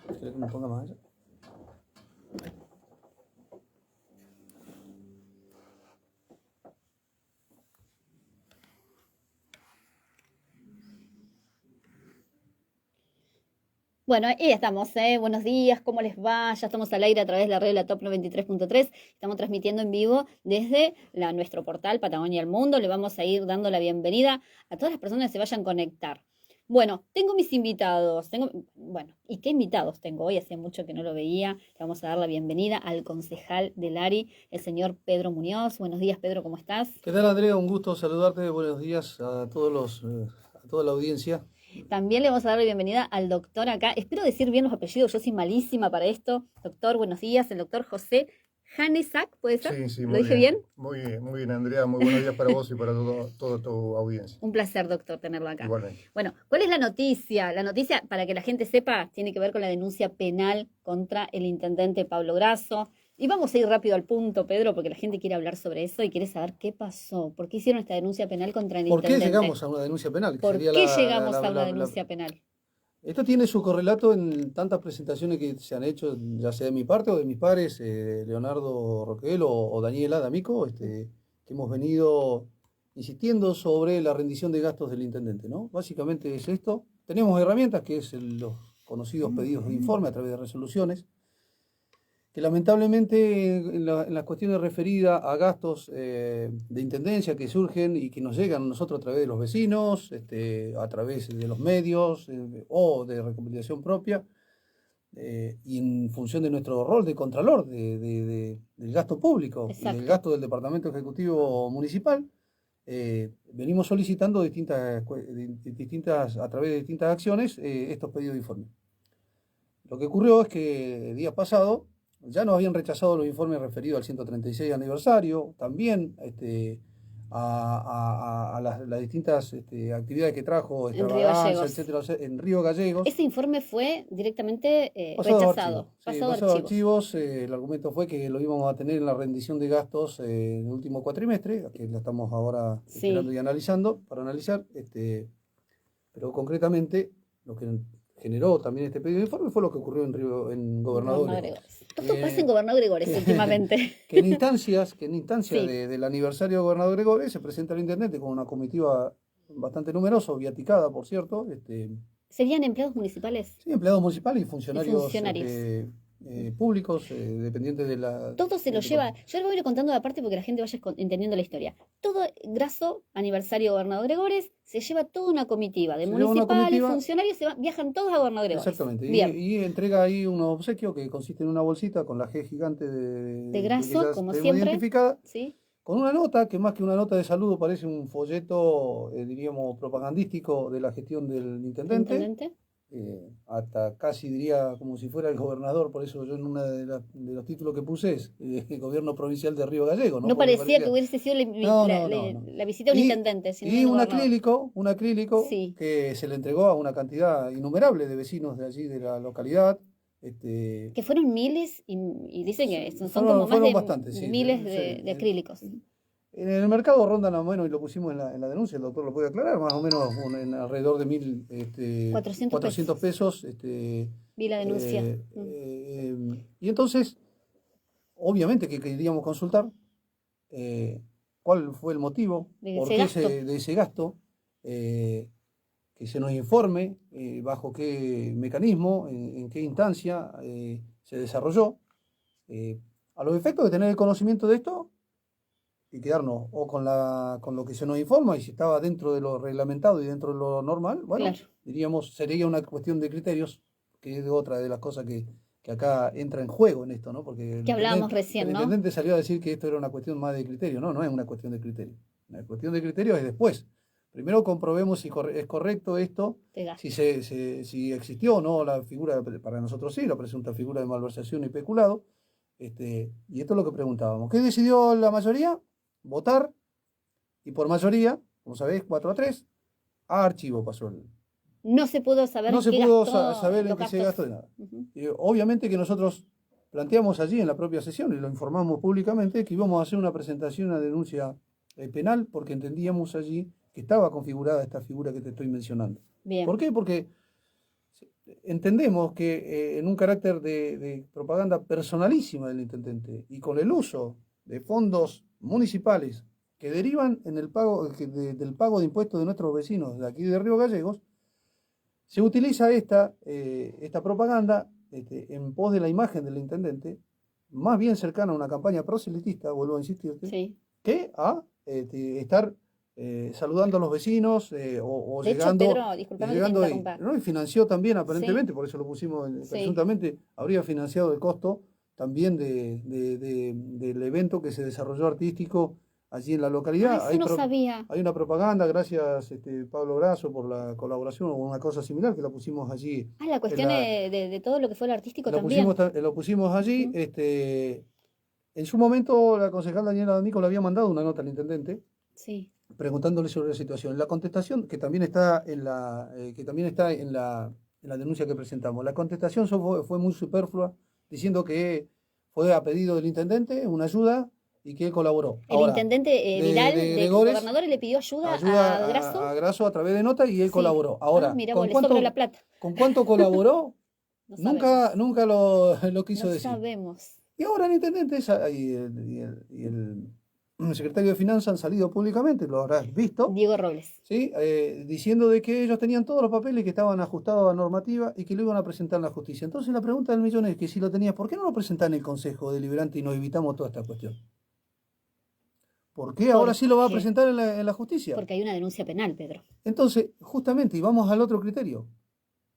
¿Querés que me ponga más allá? Bueno, ahí estamos, ¿eh? Buenos días, ¿cómo les va? Ya estamos al aire a través de la red de la Top 93.3. Estamos transmitiendo en vivo desde nuestro portal Patagonia al Mundo. Le vamos a ir dando la bienvenida a todas las personas que se vayan a conectar. Bueno, tengo mis invitados. ¿Y qué invitados tengo hoy? Hace mucho que no lo veía. Le vamos a dar la bienvenida al concejal del ARI, el señor Pedro Muñoz. Buenos días, Pedro, ¿cómo estás? ¿Qué tal, Andrea? Un gusto saludarte. Buenos días a a toda la audiencia. También le vamos a dar la bienvenida al doctor acá. Espero decir bien los apellidos, yo soy malísima para esto. Doctor, buenos días. El doctor José Janesac, ¿puede ser? Sí, sí, ¿Lo muy dije bien. bien? Muy bien, Andrea. Muy buenos días para vos y para toda tu audiencia. Un placer, doctor, tenerlo acá. Igualmente. Bueno, ¿cuál es la noticia? La noticia, para que la gente sepa, tiene que ver con la denuncia penal contra el intendente Pablo Grasso. Y vamos a ir rápido al punto, Pedro, porque la gente quiere hablar sobre eso y quiere saber qué pasó. ¿Por qué hicieron esta denuncia penal contra el ¿Por qué intendente? llegamos a una denuncia penal? Que ¿Por sería qué llegamos a una denuncia penal? Esto tiene su correlato en tantas presentaciones que se han hecho, ya sea de mi parte o de mis pares, Leonardo Roquel o Daniela D'Amico, que hemos venido insistiendo sobre la rendición de gastos del intendente, ¿no? Básicamente es esto. Tenemos herramientas, que es los conocidos pedidos de informe a través de resoluciones, que lamentablemente en las cuestiones referidas a gastos de intendencia que surgen y que nos llegan a nosotros a través de los vecinos, a través de los medios o de recopilación propia, y en función de nuestro rol de contralor del gasto público y del gasto del Departamento Ejecutivo Municipal, venimos solicitando a través de distintas acciones estos pedidos de informe. Lo que ocurrió es que el día pasado ya nos habían rechazado los informes referidos al 136 aniversario, también a las distintas actividades que trajo, extravaganza, etcétera, en Río Gallegos. Ese informe fue directamente rechazado. Pasado a archivos. El argumento fue que lo íbamos a tener en la rendición de gastos en el último cuatrimestre, que la estamos ahora esperando y analizando, para analizar, pero concretamente lo que generó también este pedido de informe fue lo que ocurrió en Gobernador Gregores. Todo pasa en Gobernador Gregores últimamente. Que en instancias sí. Del aniversario de Gobernador Gregores se presenta el intendente con una comitiva bastante numerosa, viaticada, por cierto. ¿Serían empleados municipales? Sí, empleados municipales y funcionarios. Públicos, dependientes de la... Todo se lo lleva, yo lo voy a ir contando de aparte porque la gente vaya entendiendo la historia. Todo Grasso, aniversario de Gobernador Gregores, se lleva toda una comitiva de municipales, funcionarios, viajan todos a Gobernador Gregores. Exactamente, y entrega ahí un obsequio que consiste en una bolsita con la G gigante de Grasso, como siempre, identificada, ¿sí? Con una nota, que más que una nota de saludo parece un folleto, diríamos, propagandístico de la gestión del intendente. Hasta casi diría como si fuera el gobernador, por eso yo en uno de los títulos que puse es el gobierno provincial de Río Gallego. No parecía que hubiese sido la visita de un intendente. Sino y un acrílico sí. Que se le entregó a una cantidad innumerable de vecinos de allí, de la localidad. Que fueron miles y dicen que son como más de bastantes, miles de acrílicos. En el mercado rondan más o menos, y lo pusimos en la denuncia, el doctor lo puede aclarar, más o menos alrededor de 400 pesos. Vi la denuncia. Y entonces, obviamente que queríamos consultar cuál fue el motivo de ese gasto, que se nos informe bajo qué mecanismo, en qué instancia se desarrolló, a los efectos de tener el conocimiento de esto y quedarnos o con lo que se nos informa, y si estaba dentro de lo reglamentado y dentro de lo normal, bueno, claro. Diríamos, sería una cuestión de criterios, que es otra de las cosas que acá entra en juego en esto, ¿no? Porque que hablábamos recién, ¿no? El intendente salió a decir que esto era una cuestión más de criterio. No es una cuestión de criterio. La cuestión de criterio es después. Primero comprobemos si es correcto esto, si existió o no la figura, para nosotros sí, la presunta figura de malversación y peculado. Y esto es lo que preguntábamos. ¿Qué decidió la mayoría? Votar, y por mayoría, como sabéis, 4-3, a archivo pasó el... No se pudo saber en qué se gastó de nada. Obviamente que nosotros planteamos allí en la propia sesión, y lo informamos públicamente, que íbamos a hacer una presentación, una denuncia penal, porque entendíamos allí que estaba configurada esta figura que te estoy mencionando. Bien. ¿Por qué? Porque entendemos que en un carácter de propaganda personalísima del intendente y con el uso de fondos municipales que derivan en el pago, del pago de impuestos de nuestros vecinos de aquí de Río Gallegos, se utiliza esta propaganda en pos de la imagen del intendente, más bien cercana a una campaña proselitista, vuelvo a insistirte, Sí. que a estar saludando a los vecinos o De hecho, llegando, Pedro, disculpame que te llegando ahí. interrumpa. ¿No? Y financió también, Sí, aparentemente, por eso lo pusimos, sí. presuntamente, habría financiado el costo también del evento que se desarrolló artístico allí en la localidad. Ah, eso no sabía. Hay una propaganda, gracias Pablo Grasso por la colaboración o una cosa similar que la pusimos allí. Ah, la cuestión de todo lo que fue el artístico Lo también. lo pusimos allí. Ujú. En su momento la concejal Daniela D'Amico le había mandado una nota al intendente Sí. preguntándole sobre la situación. La contestación, que también está en la denuncia que presentamos, la contestación fue muy superflua, diciendo que fue a pedido del intendente una ayuda y que él colaboró. El Ahora, intendente Vidal, de Gregores, gobernador, le pidió ayuda a Grasso. a Grasso a través de nota y él Sí. colaboró. Ah, Ahora, mira, vos, le sobra la plata. ¿con cuánto colaboró? No Nunca, sabemos. nunca lo quiso No decir. sabemos. Y ahora el intendente y el secretario de Finanzas han salido públicamente, lo habrás visto, Diego Robles. ¿sí? Diciendo de que ellos tenían todos los papeles que estaban ajustados a normativa y que lo iban a presentar en la justicia. Entonces la pregunta del millón es que si lo tenías, ¿por qué no lo presentás en el Consejo Deliberante y nos evitamos toda esta cuestión? ¿Por qué ahora sí lo va a presentar en la justicia? Porque hay una denuncia penal, Pedro. Entonces, justamente, y vamos al otro criterio.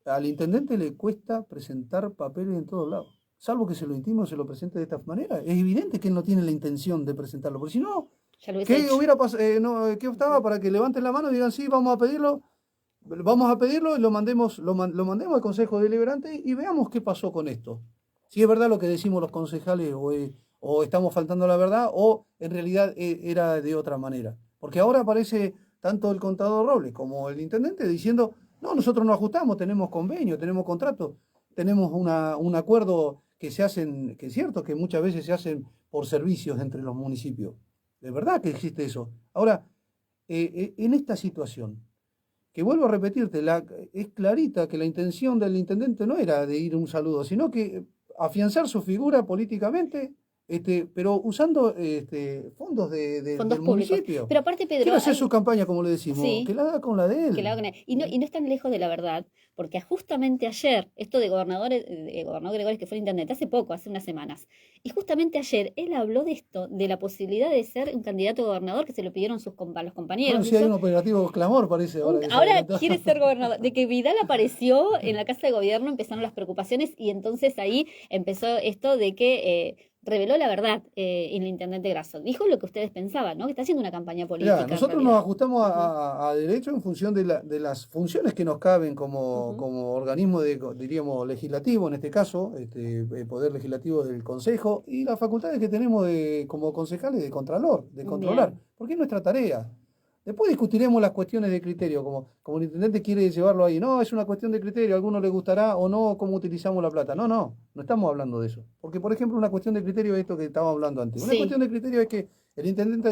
Al intendente le cuesta presentar papeles en todos lados. Salvo que se lo intime o se lo presente de esta manera. Es evidente que él no tiene la intención de presentarlo. Porque si no, Ya lo hubiese ¿qué hecho. hubiera ¿qué optaba para que levanten la mano y digan, sí, vamos a pedirlo y lo mandemos al Consejo Deliberante y veamos qué pasó con esto? Si es verdad lo que decimos los concejales o estamos faltando a la verdad o en realidad era de otra manera. Porque ahora aparece tanto el contador Robles como el intendente diciendo, no, nosotros nos ajustamos, tenemos convenio, tenemos contrato, tenemos un acuerdo que se hacen, que es cierto que muchas veces se hacen por servicios entre los municipios. De verdad que existe eso. Ahora, en esta situación, que vuelvo a repetirte, es clarita que la intención del intendente no era de ir a un saludo, sino que afianzar su figura políticamente, pero usando fondos del Fondos públicos. municipio. Pero aparte, Pedro, Quiere hacer su campaña, como le decimos, Sí. que la haga con la de él. que la hagan ahí. Y no están lejos de la verdad, porque justamente ayer, esto de gobernador Gregores, que fue el intendente, hace poco, hace unas semanas, y justamente ayer él habló de esto, de la posibilidad de ser un candidato a gobernador, que se lo pidieron los Bueno, compañeros. sí hay un operativo clamor, parece. Ahora, que se Ahora adelantó. quiere ser gobernador. De que Vidal apareció en la Casa de Gobierno empezaron las preocupaciones y entonces ahí empezó esto de que reveló la verdad el intendente Grasso. Dijo lo que ustedes pensaban, ¿no? Que está haciendo una campaña política. Mirá, en nosotros realidad. nos ajustamos a derecho en función de las funciones que nos caben como organismo diríamos, legislativo, en este caso, el poder legislativo del Consejo, y las facultades que tenemos como concejales de controlar, Bien. porque es nuestra tarea. Después discutiremos las cuestiones de criterio, como el intendente quiere llevarlo ahí. No, es una cuestión de criterio, a alguno le gustará o no cómo utilizamos la plata. No estamos hablando de eso. Porque, por ejemplo, una cuestión de criterio es esto que estábamos hablando antes. Una Sí. cuestión de criterio es que el intendente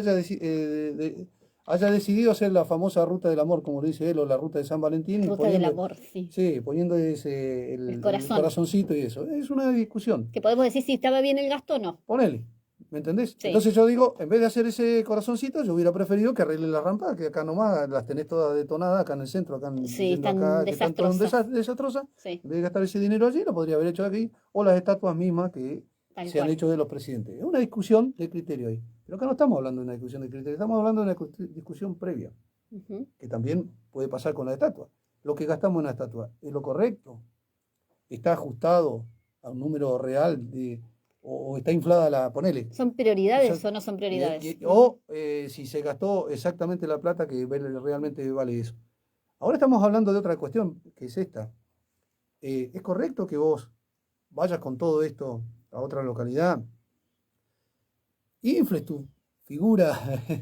haya decidido hacer la famosa ruta del amor, como lo dice él, o la ruta de San Valentín. Ruta del amor, sí. Sí, poniendo El corazón. el corazoncito y eso. Es una discusión. Que podemos decir si estaba bien el gasto o no. Ponele. ¿Me entendés? Sí. Entonces yo digo, en vez de hacer ese corazoncito, yo hubiera preferido que arregle la rampa, que acá nomás las tenés todas detonadas, acá en el centro, acá Sí, yendo están acá, que están todas desastrosas. desastrosas. Sí, En vez de gastar ese dinero allí, lo podría haber hecho aquí, o las estatuas mismas que tal se han cual. hecho de los presidentes. Es una discusión de criterio ahí. Pero acá no estamos hablando de una discusión de criterio, estamos hablando de una discusión previa, Ujú. que también puede pasar con la estatua. Lo que gastamos en la estatua, ¿es lo correcto? ¿Está ajustado a un número real o está inflada ponele? ¿Son prioridades O sea, o no son prioridades? Si se gastó exactamente la plata que realmente vale eso. Ahora estamos hablando de otra cuestión, que es esta. ¿Es correcto que vos vayas con todo esto a otra localidad, infles tu figura?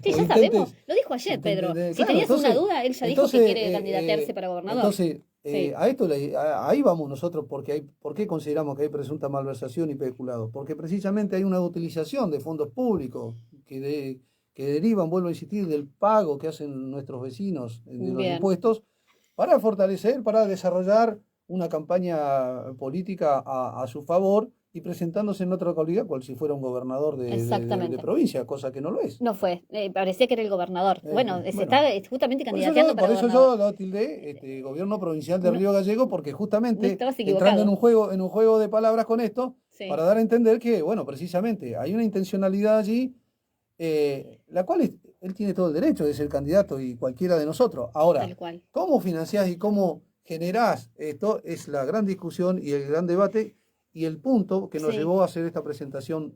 Sí, o ya sabemos. intentes- Lo dijo ayer, Pedro. ¿entendés? Si Claro, tenías entonces- una duda, él ya dijo entonces, que quiere candidatearse para gobernador. Entonces, Sí. a esto ahí vamos nosotros, ¿por qué consideramos que hay presunta malversación y peculado? Porque precisamente hay una utilización de fondos públicos que derivan, vuelvo a insistir, del pago que hacen nuestros vecinos de los Bien. impuestos para fortalecer, para desarrollar una campaña política a su favor y presentándose en otra localidad, cual si fuera un gobernador de Exactamente. provincia, cosa que no lo es. No fue, parecía que era el gobernador. Bueno, se Bueno, está justamente por eso candidateando yo, para por eso gobernador. yo lo tildé gobierno provincial de No, Río Gallego, porque no justamente estabas entrando equivocado. en un juego de palabras con esto, Sí, para dar a entender que, bueno, precisamente hay una intencionalidad allí, la cual él tiene todo el derecho de ser candidato y cualquiera de nosotros. Ahora, tal cual. ¿cómo financiás y cómo generás esto? Es la gran discusión y el gran debate y el punto que nos Sí. llevó a hacer esta presentación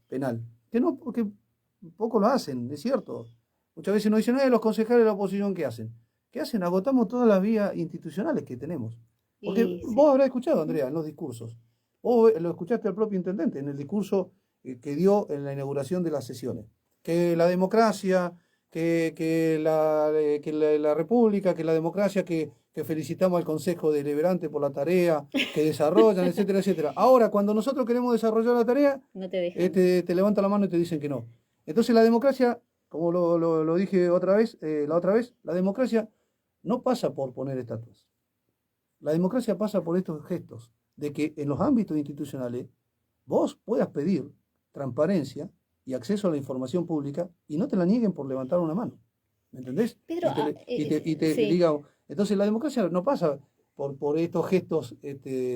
penal. Que no, porque poco lo hacen, es cierto. Muchas veces nos dicen, los concejales de la oposición, ¿qué hacen? ¿Qué hacen? Agotamos todas las vías institucionales que tenemos. Porque Y sí. vos habrás escuchado, Andrea, en los discursos. Vos lo escuchaste al propio intendente en el discurso que dio en la inauguración de las sesiones. Que la democracia, que la República, que la democracia, que felicitamos al Consejo Deliberante por la tarea que desarrollan, etcétera, etcétera. Ahora, cuando nosotros queremos desarrollar la tarea, No te dejan. te levantan la mano y te dicen que no. Entonces la democracia, como lo dije otra vez, la otra vez, la democracia no pasa por poner estatuas. La democracia pasa por estos gestos, de que en los ámbitos institucionales vos puedas pedir transparencia y acceso a la información pública y no te la nieguen por levantar una mano. ¿Me entendés? Pedro, Y te sí. digan, entonces la democracia no pasa por estos gestos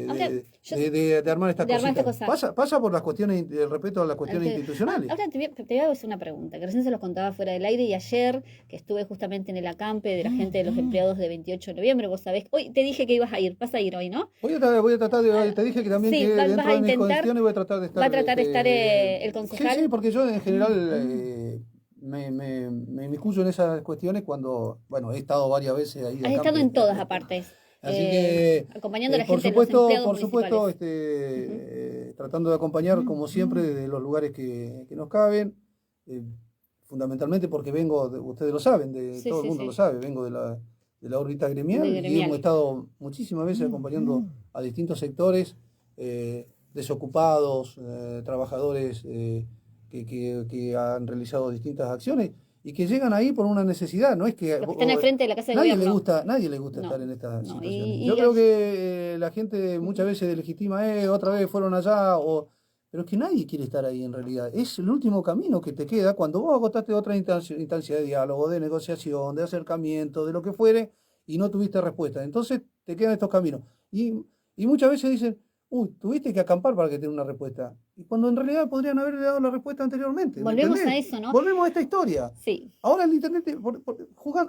Ahora, yo, de armar estas de armar esta cositas. cosa. Pasa por las cuestiones, el respeto a las cuestiones Ahora institucionales. te voy a hacer una pregunta, que recién se los contaba fuera del aire y ayer que estuve justamente en el acampe de la gente de los empleados de 28 de noviembre, vos sabés, hoy te dije que ibas a ir, vas a ir hoy, ¿no? Voy a tratar te dije que también Sí, que vas dentro a de mis intentar, condiciones voy a tratar de estar. va a tratar de estar el concejal. Sí, porque yo en general me inmiscuyo en esas cuestiones cuando, bueno, he estado varias veces ahí de Has acampe. estado en todas aparte, Así que, acompañando a la por gente de los supuesto, empleados por supuesto, municipales. tratando de acompañar como siempre desde los lugares que nos caben, fundamentalmente porque vengo, ustedes lo saben, Sí, todo el sí, mundo sí, lo sabe, vengo de la órbita de gremial y gremial. hemos estado muchísimas veces acompañando a distintos sectores, desocupados, trabajadores que han realizado distintas acciones y que llegan ahí por una necesidad, no es que Los que están al frente de la Casa de Gobierno. nadie le gusta No, estar en estas no, situaciones. y Yo creo que la gente muchas veces delegitima, otra vez fueron allá, pero es que nadie quiere estar ahí en realidad. Es el último camino que te queda cuando vos agotaste otra instancia de diálogo, de negociación, de acercamiento, de lo que fuere, y no tuviste respuesta. Entonces te quedan estos caminos. Y muchas veces dicen, uy, tuviste que acampar para que tenga una respuesta. Y cuando en realidad podrían haberle dado la respuesta anteriormente. ¿Me volvemos a entendés? eso, ¿no? Volvemos a esta historia. Sí. Ahora el intendente,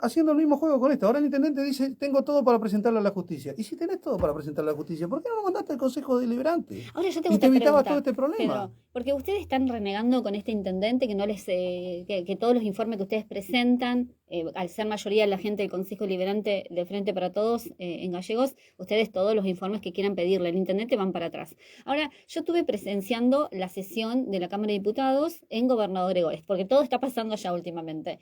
haciendo el mismo juego con esto, ahora el intendente dice, tengo todo para presentarle a la justicia. Y si tenés todo para presentarle a la justicia, ¿por qué no lo mandaste al Consejo Deliberante? Ahora yo tengo Y te otra evitabas pregunta, todo este problema. Pedro, porque ustedes están renegando con este intendente que no les, que todos los informes que ustedes presentan, al ser mayoría la gente del Consejo Deliberante de Frente para Todos en Gallegos, ustedes todos los informes que quieran pedirle al intendente van para atrás. Ahora, yo estuve presenciando la sesión de la Cámara de Diputados en Gobernador Gregores, porque todo está pasando allá últimamente.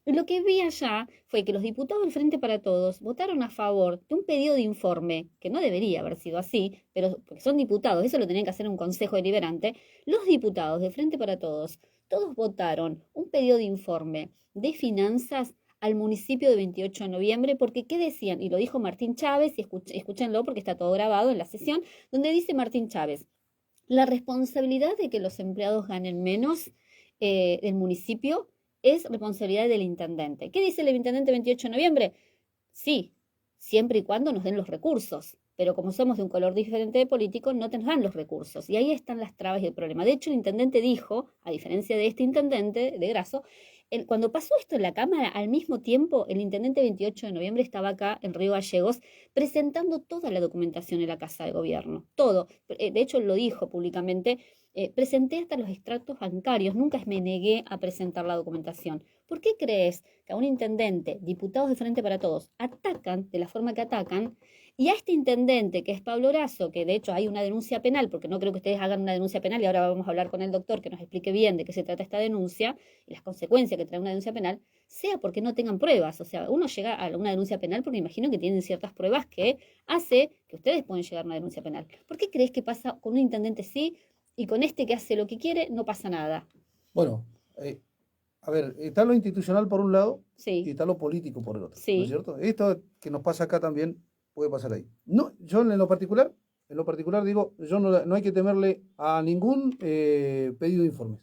Lo que vi allá fue que los diputados del Frente para Todos votaron a favor de un pedido de informe, que no debería haber sido así, pero porque son diputados, eso lo tenían que hacer un consejo deliberante. Los diputados del Frente para Todos, todos votaron un pedido de informe de finanzas al municipio de 28 de noviembre, porque ¿qué decían? Y lo dijo Martín Chávez, y escúchenlo porque está todo grabado en la sesión, donde dice Martín Chávez, la responsabilidad de que los empleados ganen menos del municipio es responsabilidad del intendente. ¿Qué dice el intendente 28 de noviembre? Sí, siempre y cuando nos den los recursos. Pero como somos de un color diferente de político, no nos dan los recursos. Y ahí están las trabas y el problema. De hecho, el intendente dijo, a diferencia de este intendente, de Grasso, cuando pasó esto en la Cámara, al mismo tiempo, el intendente 28 de noviembre estaba acá en Río Gallegos presentando toda la documentación en la Casa de Gobierno. Todo. De hecho, lo dijo públicamente. Presenté hasta los extractos bancarios, nunca me negué a presentar la documentación. ¿Por qué crees que a un intendente, diputados de Frente para Todos, atacan de la forma que atacan? Y a este intendente, que es Pablo Grasso, que de hecho hay una denuncia penal, porque no creo que ustedes hagan una denuncia penal, y ahora vamos a hablar con el doctor que nos explique bien de qué se trata esta denuncia y las consecuencias que trae una denuncia penal, sea porque no tengan pruebas. O sea, uno llega a una denuncia penal porque me imagino que tienen ciertas pruebas que hace que ustedes pueden llegar a una denuncia penal. ¿Por qué crees que pasa con un intendente sí y con este que hace lo que quiere no pasa nada? Bueno, a ver, está lo institucional por un lado y Sí, está lo político por el otro, ¿no es sí, cierto? Esto que nos pasa acá también puede pasar ahí. No, yo en lo particular digo, yo no hay que temerle a ningún pedido de informes,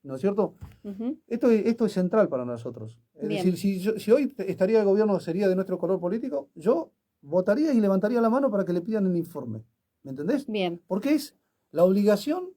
¿no es cierto? Ujú. Esto es central para nosotros. Es Bien. decir, si hoy estaría el gobierno, sería de nuestro color político, yo votaría y levantaría la mano para que le pidan el informe. ¿Me entendés? Bien. Porque es la obligación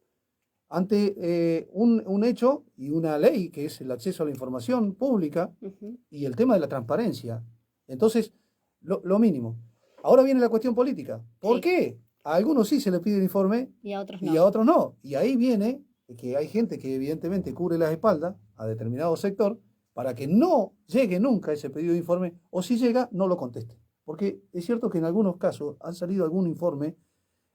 ante un hecho y una ley, que es el acceso a la información pública Ujú. y el tema de la transparencia. Entonces, lo mínimo. Ahora viene la cuestión política. ¿Por Sí. qué? A algunos sí se les pide el informe Y a otros y no. a otros no. Y ahí viene que hay gente que evidentemente cubre las espaldas a determinado sector para que no llegue nunca ese pedido de informe, o si llega, no lo conteste. Porque es cierto que en algunos casos han salido algún informe,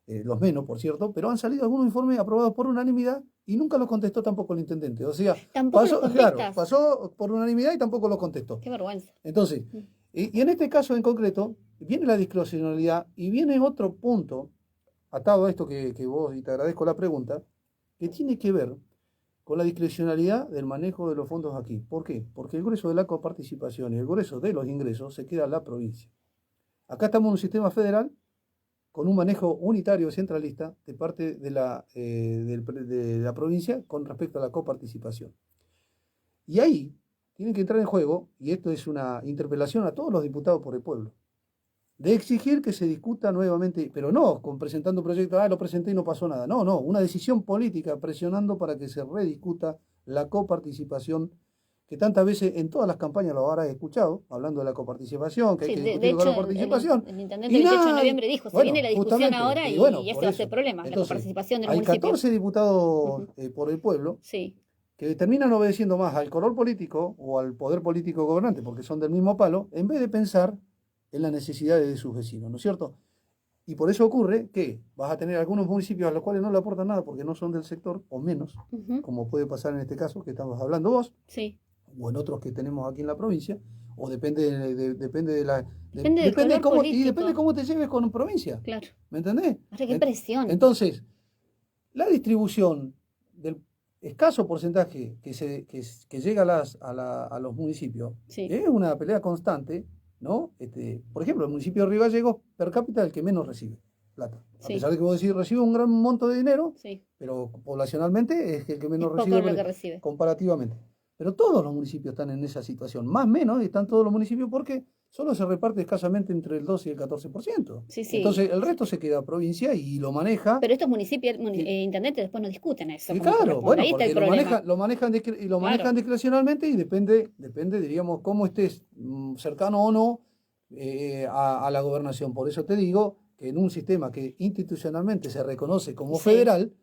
los menos, por cierto, pero han salido algunos informes aprobados por unanimidad y nunca los contestó tampoco el intendente. O sea, Tampoco los claro, contestas. pasó por unanimidad y tampoco lo contestó. Qué vergüenza. Entonces, y en este caso en concreto, viene la discrecionalidad y viene otro punto atado a esto que vos, y te agradezco la pregunta, que tiene que ver con la discrecionalidad del manejo de los fondos aquí. ¿Por qué? Porque el grueso de la coparticipación y el grueso de los ingresos se queda en la provincia. Acá estamos en un sistema federal con un manejo unitario centralista de parte de la provincia con respecto a la coparticipación. Y ahí tienen que entrar en juego, y esto es una interpelación a todos los diputados por el pueblo, de exigir que se discuta nuevamente, pero no con presentando proyectos, lo presenté y no pasó nada. No, una decisión política presionando para que se rediscuta la coparticipación, que tantas veces en todas las campañas lo habrás escuchado, hablando de la coparticipación, que hay Sí, que de discutir con la hecho, participación. el intendente el 28 de noviembre dijo, se viene la discusión justamente, ahora y bueno, este por va a eso. ser problema, la Entonces, coparticipación de los hay municipios. 14 diputados Ujú. por el pueblo Sí, que terminan obedeciendo más al color político o al poder político gobernante, porque son del mismo palo, en vez de pensar en las necesidades de sus vecinos, ¿no es cierto? Y por eso ocurre que vas a tener algunos municipios a los cuales no le aportan nada porque no son del sector, o menos, ujú, como puede pasar en este caso que estamos hablando vos, sí. o en otros que tenemos aquí en la provincia, o depende depende de la Depende del color cómo, y político. depende cómo te lleves con provincia. Claro. ¿Me entendés? Ahora, qué presión. Entonces, la distribución del escaso porcentaje que llega a los municipios Sí. es una pelea constante, ¿no? Por ejemplo, el municipio de Río Gallegos per cápita es el que menos recibe plata. A Sí. pesar de que vos decís recibe un gran monto de dinero, Sí. pero poblacionalmente es el que menos Es poco recibe lo que recibe. comparativamente. Pero todos los municipios están en esa situación, más o menos están todos los municipios porque solo se reparte escasamente entre el 12 y el 14%. Sí, sí. Entonces el resto se queda a provincia y lo maneja. Pero estos municipios, intendentes después no discuten eso. Sí, como claro, corresponde. bueno, Ahí está el porque problema. lo manejan Claro. discrecionalmente y depende, diríamos, cómo estés cercano o no a la gobernación. Por eso te digo que en un sistema que institucionalmente se reconoce como Sí. federal,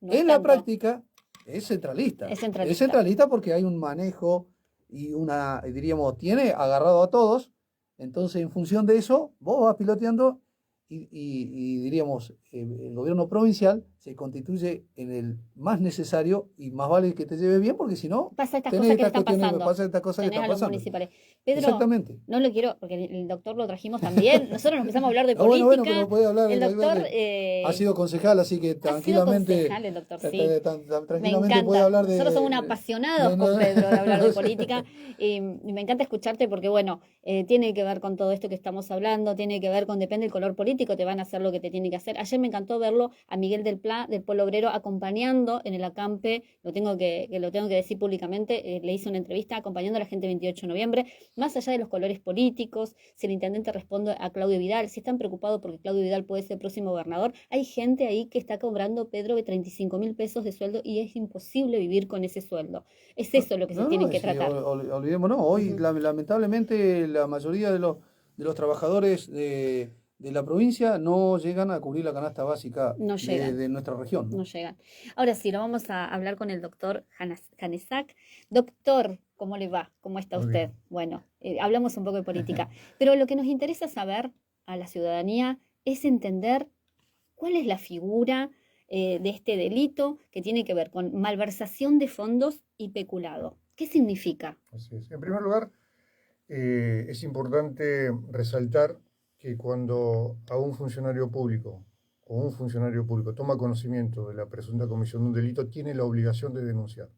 No es en la tanto. práctica es centralista. Es centralista. Es centralista porque hay un manejo y diríamos, tiene agarrado a todos. Entonces, en función de eso, vos vas piloteando y diríamos, el gobierno provincial se constituye en el más necesario y más vale que te lleve bien, porque si no, Pasa estas tenés cosas que estas están cuestiones, pasando. pasa estas cosas que Tenés están a los pasando. municipales. Pedro, Exactamente. no lo quiero, porque el doctor lo trajimos también. Nosotros nos empezamos a hablar de Ah, bueno, política. pero puede hablar. El doctor ha sido concejal, así que ha sido tranquilamente. concejal el doctor, sí. Me Tranquilamente puede encanta. hablar de. Nosotros somos apasionados con Pedro de hablar de política. Y me encanta escucharte porque, bueno, tiene que ver con todo esto que estamos hablando, tiene que ver con, depende del color político, te van a hacer lo que te tienen que hacer. Ayer me encantó verlo a Miguel del Pla, del Polo Obrero, acompañando en el acampe, lo tengo que decir públicamente, le hice una entrevista acompañando a la gente el 28 de noviembre, más allá de los colores políticos, si el intendente responde a Claudio Vidal, si están preocupados porque Claudio Vidal puede ser el próximo gobernador, hay gente ahí que está cobrando, Pedro, de 35.000 pesos de sueldo y es imposible vivir con ese sueldo. Es eso lo que se tienen que tratar. Olvidémonos, hoy lamentablemente la mayoría de los trabajadores de la provincia no llegan a cubrir la canasta básica No llegan. de nuestra región. No llegan. Ahora sí, lo vamos a hablar con el doctor Janesak. Doctor, ¿cómo le va? ¿Cómo está Muy usted? bien. Bueno, hablamos un poco de política, pero lo que nos interesa saber a la ciudadanía es entender cuál es la figura de este delito que tiene que ver con malversación de fondos y peculado. ¿Qué significa? Así es. En primer lugar, es importante resaltar que cuando a un funcionario público o un funcionario público toma conocimiento de la presunta comisión de un delito, tiene la obligación de denunciar.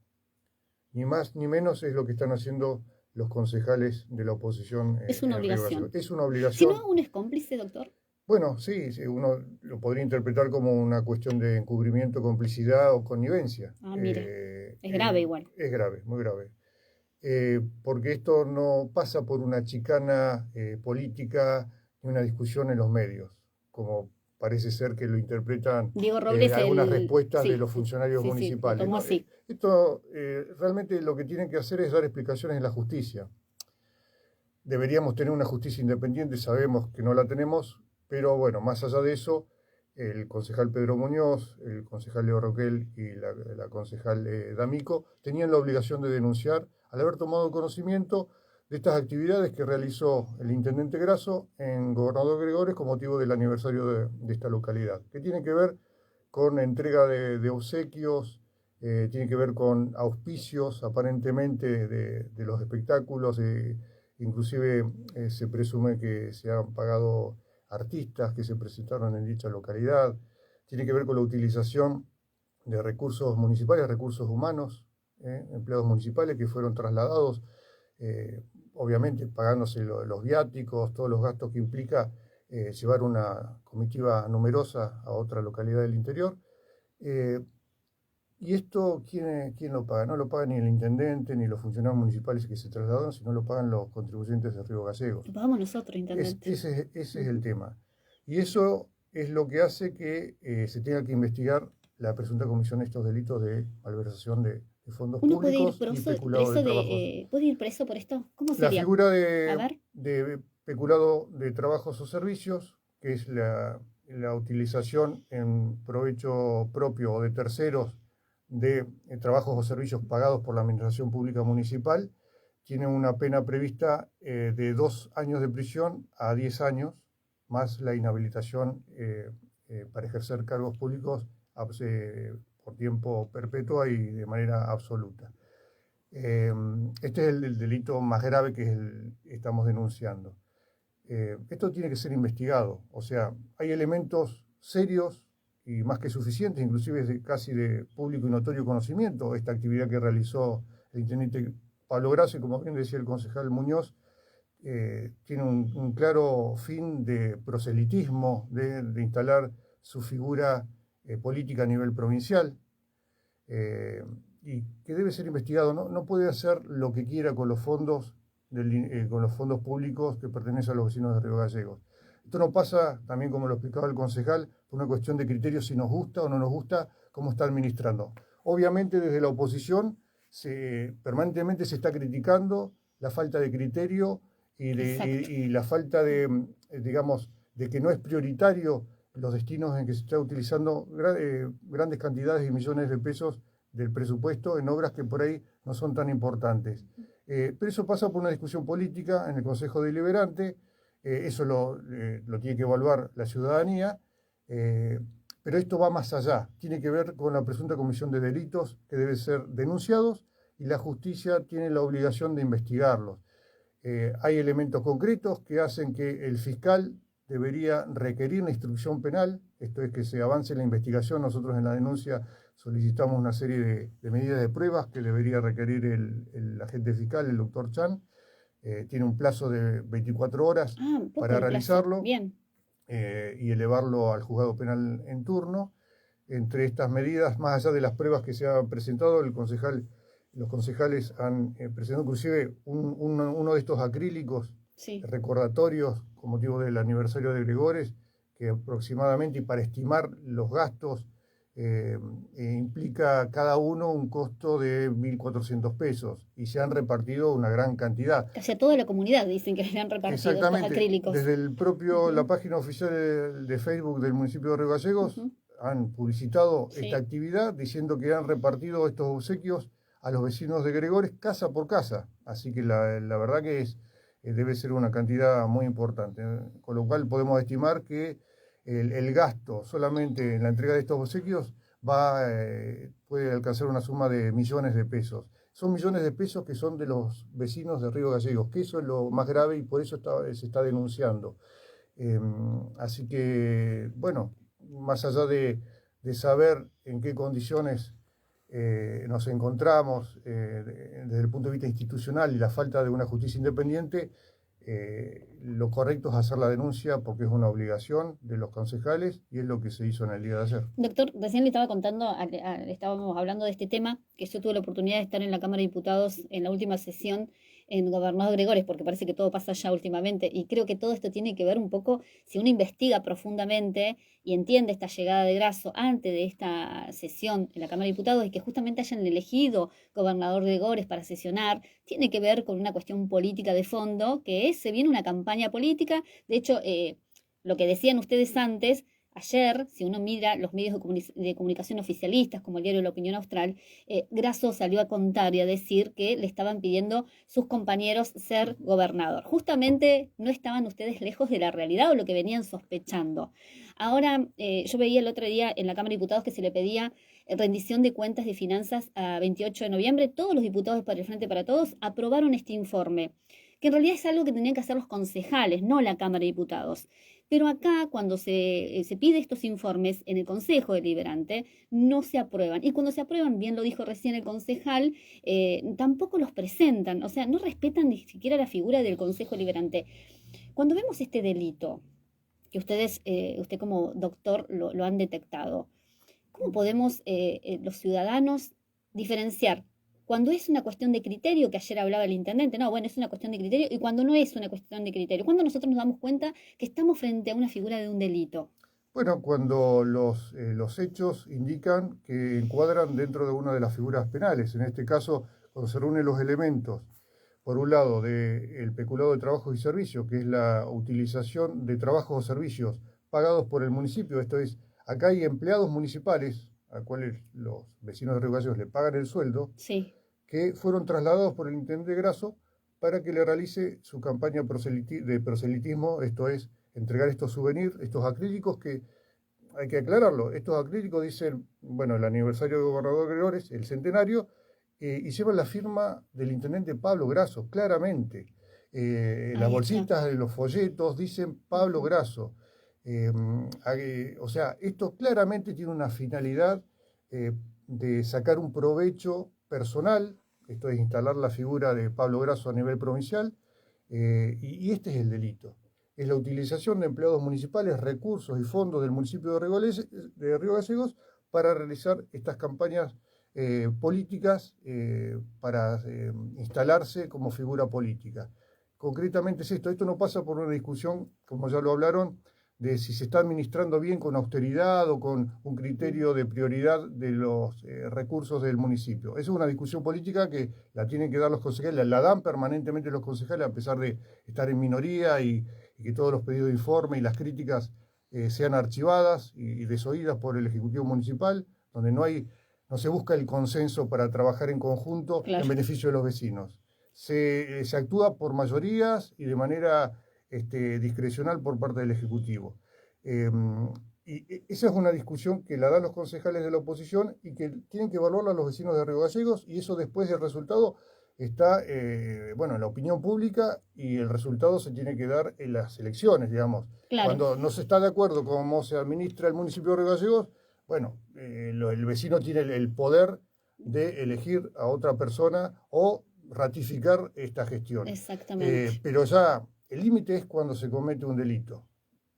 Ni más ni menos es lo que están haciendo los concejales de la oposición. Es una en Río obligación. Gallegos. Es una Si obligación. no, uno es cómplice, doctor. Bueno, sí, sí, uno lo podría interpretar como una cuestión de encubrimiento, complicidad o connivencia. Ah, mire, es grave igual. Es grave, muy grave. Porque esto no pasa por una chicana política ni una discusión en los medios, como parece ser que lo interpretan Diego Robles, algunas respuestas sí, de los funcionarios sí, municipales. lo tomó ¿no? así. Esto realmente lo que tienen que hacer es dar explicaciones en la justicia. Deberíamos tener una justicia independiente, sabemos que no la tenemos, pero bueno, más allá de eso, el concejal Pedro Muñoz, el concejal Leo Roquel y la concejal D'Amico tenían la obligación de denunciar al haber tomado conocimiento de estas actividades que realizó el intendente Grasso en Gobernador Gregores con motivo del aniversario de esta localidad, que tiene que ver con entrega de obsequios, tiene que ver con auspicios aparentemente de los espectáculos, inclusive se presume que se han pagado artistas que se presentaron en dicha localidad, tiene que ver con la utilización de recursos municipales, recursos humanos, empleados municipales que fueron trasladados, obviamente pagándose los viáticos, todos los gastos que implica llevar una comitiva numerosa a otra localidad del interior. ¿Y esto quién lo paga? No lo paga ni el intendente ni los funcionarios municipales que se trasladaron, sino lo pagan los contribuyentes de Río Gallegos. Lo pagamos nosotros, intendente. Ese es el tema. Y eso es lo que hace que se tenga que investigar la presunta comisión de estos delitos de malversación de fondos ¿Uno puede ir públicos y preso, peculado de trabajos. ¿puede ir preso por esto? ¿Cómo La sería? figura A ver. de peculado de trabajos o servicios, que es la utilización en provecho propio o de terceros de trabajos o servicios pagados por la Administración Pública Municipal, tiene una pena prevista de 2 años de prisión a 10 años, más la inhabilitación para ejercer cargos públicos por tiempo perpetuo y de manera absoluta. Este es el delito más grave que estamos denunciando. Esto tiene que ser investigado, o sea, hay elementos serios y más que suficientes, inclusive casi de público y notorio conocimiento, esta actividad que realizó el intendente Pablo Grasso, y como bien decía el concejal Muñoz, tiene un claro fin de proselitismo, de instalar su figura política a nivel provincial, y que debe ser investigado. No puede hacer lo que quiera con los fondos públicos que pertenecen a los vecinos de Río Gallegos. Esto no pasa, también como lo explicaba el concejal, por una cuestión de criterios si nos gusta o no nos gusta cómo está administrando. Obviamente desde la oposición permanentemente se está criticando la falta de criterio y la falta de, digamos, de que no es prioritario los destinos en que se está utilizando grandes cantidades y millones de pesos del presupuesto en obras que por ahí no son tan importantes. Pero eso pasa por una discusión política en el Consejo Deliberante, eso lo tiene que evaluar la ciudadanía, pero esto va más allá, tiene que ver con la presunta comisión de delitos que deben ser denunciados y la justicia tiene la obligación de investigarlos. Hay elementos concretos que hacen que el fiscal debería requerir una instrucción penal, esto es que se avance la investigación. Nosotros en la denuncia solicitamos una serie de medidas de pruebas que debería requerir el agente fiscal, el doctor Chan. Tiene un plazo de 24 horas para realizarlo. Bien. Y elevarlo al juzgado penal en turno. Entre estas medidas, más allá de las pruebas que se han presentado, los concejales han presentado inclusive uno de estos acrílicos recordatorios con motivo del aniversario de Gregores, que aproximadamente, y para estimar los gastos, implica cada uno un costo de 1.400 pesos y se han repartido una gran cantidad. Casi a toda la comunidad dicen que le han repartido estos acrílicos. Desde la página oficial de Facebook del municipio de Río Gallegos han publicitado esta actividad diciendo que han repartido estos obsequios a los vecinos de Gregores casa por casa. Así que la verdad que debe ser una cantidad muy importante, con lo cual podemos estimar que el gasto solamente en la entrega de estos obsequios puede alcanzar una suma de millones de pesos. Son millones de pesos que son de los vecinos de Río Gallegos, que eso es lo más grave y por eso se está denunciando. Así que, bueno, más allá de saber en qué condiciones nos encontramos desde el punto de vista institucional y la falta de una justicia independiente, lo correcto es hacer la denuncia porque es una obligación de los concejales y es lo que se hizo en el día de ayer. Doctor, recién le estaba contando, estábamos hablando de este tema, que yo tuve la oportunidad de estar en la Cámara de Diputados en la última sesión en Gobernador Gregores, porque parece que todo pasa allá últimamente, y creo que todo esto tiene que ver un poco, si uno investiga profundamente y entiende esta llegada de Grasso antes de esta sesión en la Cámara de Diputados y que justamente hayan elegido Gobernador Gregores para sesionar, tiene que ver con una cuestión política de fondo, que es, se viene una campaña política. De hecho, lo que decían ustedes antes, ayer, si uno mira los medios de comunicación oficialistas, como el diario La Opinión Austral, Grasso salió a contar y a decir que le estaban pidiendo sus compañeros ser gobernador. Justamente no estaban ustedes lejos de la realidad o lo que venían sospechando. Ahora, yo veía el otro día en la Cámara de Diputados que se le pedía rendición de cuentas de finanzas a 28 de noviembre. Todos los diputados para el Frente para Todos aprobaron este informe, que en realidad es algo que tenían que hacer los concejales, no la Cámara de Diputados. Pero acá, cuando se pide estos informes en el Consejo Deliberante, no se aprueban. Y cuando se aprueban, bien lo dijo recién el concejal, tampoco los presentan. O sea, no respetan ni siquiera la figura del Consejo Deliberante. Cuando vemos este delito, que ustedes, usted como doctor lo han detectado, ¿cómo podemos los ciudadanos diferenciar cuando es una cuestión de criterio, que ayer hablaba el intendente? No, bueno, es una cuestión de criterio, y cuando no es una cuestión de criterio, cuando nosotros nos damos cuenta que estamos frente a una figura de un delito? Bueno, cuando los hechos indican que encuadran dentro de una de las figuras penales, en este caso, cuando se reúnen los elementos, por un lado, del peculado de trabajos y servicios, que es la utilización de trabajos o servicios pagados por el municipio, esto es, acá hay empleados municipales, a cuales los vecinos de Río Gallegos le pagan el sueldo, Sí. que fueron trasladados por el intendente Grasso para que le realice su campaña de proselitismo, esto es, entregar estos souvenirs, estos acrílicos que, hay que aclararlo, estos acrílicos dicen, bueno, el aniversario del gobernador Gregores, el centenario, y llevan la firma del intendente Pablo Grasso, claramente. Las bolsitas de los folletos dicen Pablo Grasso. O sea, esto claramente tiene una finalidad de sacar un provecho personal, esto es instalar la figura de Pablo Grasso a nivel provincial, y este es el delito. Es la utilización de empleados municipales, recursos y fondos del municipio de Río Gallegos para realizar estas campañas políticas para instalarse como figura política. Concretamente es esto no pasa por una discusión, como ya lo hablaron, de si se está administrando bien con austeridad o con un criterio de prioridad de los recursos del municipio. Esa es una discusión política que la tienen que dar los concejales, la dan permanentemente los concejales a pesar de estar en minoría y que todos los pedidos de informe y las críticas sean archivadas y desoídas por el Ejecutivo Municipal, donde no se busca el consenso para trabajar en conjunto en beneficio de los vecinos. Se actúa por mayorías y de manera discrecional por parte del Ejecutivo. Y esa es una discusión que la dan los concejales de la oposición y que tienen que evaluarla los vecinos de Río Gallegos, y eso después del resultado está en la opinión pública, y el resultado se tiene que dar en las elecciones, digamos. Claro. Cuando no se está de acuerdo con cómo se administra el municipio de Río Gallegos, el vecino tiene el poder de elegir a otra persona o ratificar esta gestión. Exactamente. Pero ya el límite es cuando se comete un delito.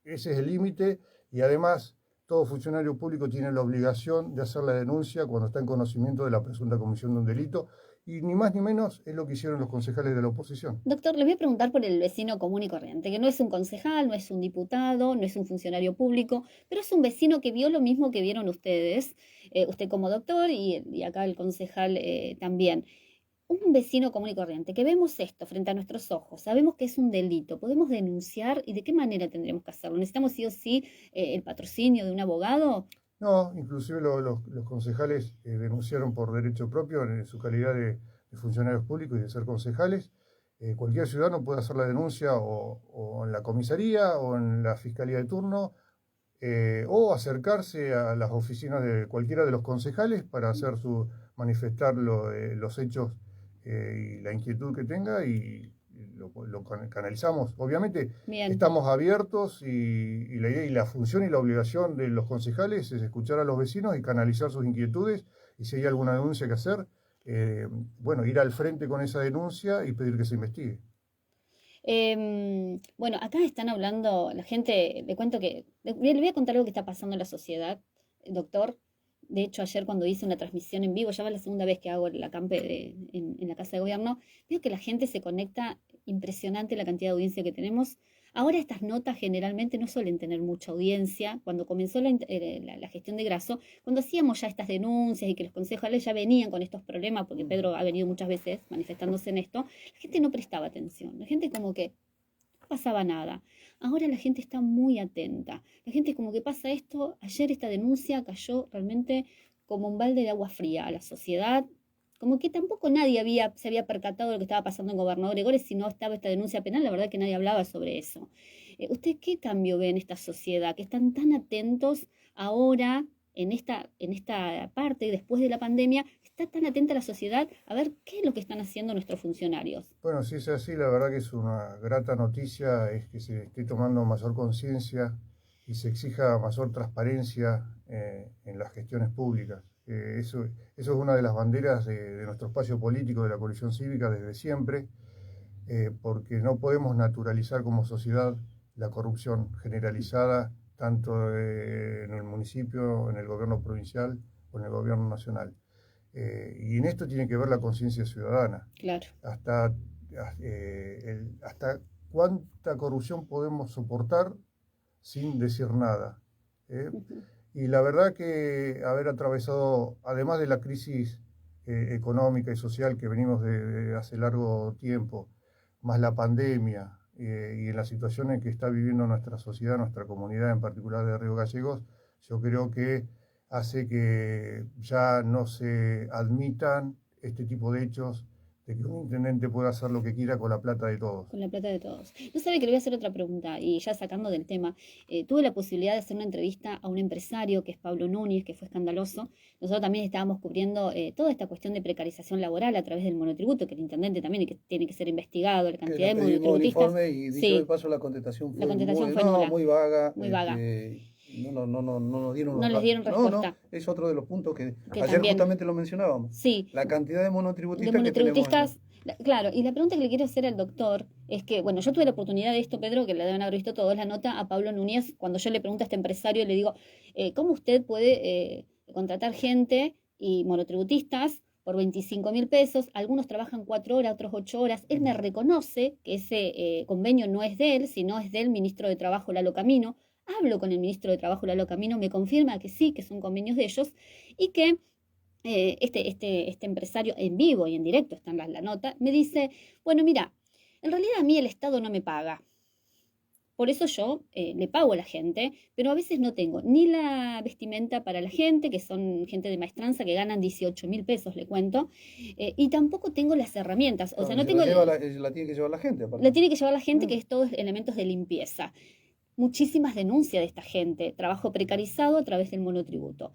Ese es el límite, y además todo funcionario público tiene la obligación de hacer la denuncia cuando está en conocimiento de la presunta comisión de un delito, y ni más ni menos es lo que hicieron los concejales de la oposición. Doctor, le voy a preguntar por el vecino común y corriente, que no es un concejal, no es un diputado, no es un funcionario público, pero es un vecino que vio lo mismo que vieron ustedes, usted como doctor y acá el concejal también. Un vecino común y corriente, que vemos esto frente a nuestros ojos, sabemos que es un delito, ¿podemos denunciar y de qué manera tendremos que hacerlo? ¿Necesitamos sí o sí el patrocinio de un abogado? No, inclusive los concejales denunciaron por derecho propio en su calidad de funcionarios públicos y de ser concejales. Cualquier ciudadano puede hacer la denuncia o en la comisaría o en la fiscalía de turno, o acercarse a las oficinas de cualquiera de los concejales para manifestar los hechos y la inquietud que tenga, y lo canalizamos. Obviamente Bien. Estamos abiertos, y la idea y la función y la obligación de los concejales es escuchar a los vecinos y canalizar sus inquietudes y y si hay alguna denuncia que hacer, bueno, ir al frente con esa denuncia y pedir que se investigue. Bueno, acá están hablando, la gente, le cuento que, le voy a contar algo que está pasando en la sociedad, doctor. De hecho, ayer cuando hice una transmisión en vivo, ya va la segunda vez que hago el acampe en la Casa de Gobierno, veo que la gente se conecta, impresionante la cantidad de audiencia que tenemos. Ahora estas notas generalmente no suelen tener mucha audiencia. Cuando comenzó la gestión de Grasso, cuando hacíamos ya estas denuncias y que los concejales ya venían con estos problemas, porque Pedro ha venido muchas veces manifestándose en esto, la gente no prestaba atención. La gente como que no pasaba nada. Ahora la gente está muy atenta. La gente como que pasa esto, ayer esta denuncia cayó realmente como un balde de agua fría a la sociedad, como que tampoco nadie se había percatado de lo que estaba pasando en Gobernador Gregores si no estaba esta denuncia penal, la verdad que nadie hablaba sobre eso. ¿Usted qué cambio ve en esta sociedad? Que están tan atentos ahora en esta parte, después de la pandemia, está tan atenta la sociedad a ver qué es lo que están haciendo nuestros funcionarios. Bueno, si es así, la verdad que es una grata noticia, es que se esté tomando mayor conciencia y se exija mayor transparencia en las gestiones públicas. Eso es una de las banderas de nuestro espacio político, de la coalición cívica, desde siempre, porque no podemos naturalizar como sociedad la corrupción generalizada, tanto en el municipio, en el gobierno provincial o en el gobierno nacional. Y en esto tiene que ver la conciencia ciudadana. Claro. Hasta cuánta corrupción podemos soportar sin decir nada. Y la verdad que haber atravesado, además de la crisis económica y social que venimos de hace largo tiempo, más la pandemia y en la situación en que está viviendo nuestra sociedad, nuestra comunidad, en particular de Río Gallegos, yo creo que hace que ya no se admitan este tipo de hechos, de que un intendente pueda hacer lo que quiera con la plata de todos. Con la plata de todos. No sabe que le voy a hacer otra pregunta, y ya sacando del tema, tuve la posibilidad de hacer una entrevista a un empresario que es Pablo Núñez, que fue escandaloso. Nosotros también estábamos cubriendo toda esta cuestión de precarización laboral a través del monotributo, que el intendente también tiene que ser investigado, la cantidad de monotributistas. Informe y dicho de paso la contestación fue nula. Muy vaga. Muy vaga. No nos dieron les dieron respuesta. No, es otro de los puntos que ayer también, justamente lo mencionábamos. Sí. La cantidad de monotributistas que tenemos. Claro, y la pregunta que le quiero hacer al doctor es que, bueno, yo tuve la oportunidad de esto, Pedro, que le deben haber visto todos la nota a Pablo Núñez, cuando yo le pregunto a este empresario, le digo, ¿cómo usted puede contratar gente y monotributistas por 25.000 pesos? Algunos trabajan 4 horas, otros 8 horas. Él me reconoce que ese convenio no es de él, sino es del ministro de Trabajo, Lalo Camino. Hablo con el ministro de Trabajo, Lalo Camino, me confirma que sí, que son convenios de ellos, y que este empresario en vivo y en directo, está en la nota, me dice, bueno, mira, en realidad a mí el Estado no me paga. Por eso yo le pago a la gente, pero a veces no tengo ni la vestimenta para la gente, que son gente de maestranza que ganan 18.000 pesos, le cuento, y tampoco tengo las herramientas. O sea, no tengo... La tiene que llevar la gente. La tiene que llevar la gente, que es todos elementos de limpieza. Muchísimas denuncias de esta gente, trabajo precarizado a través del monotributo.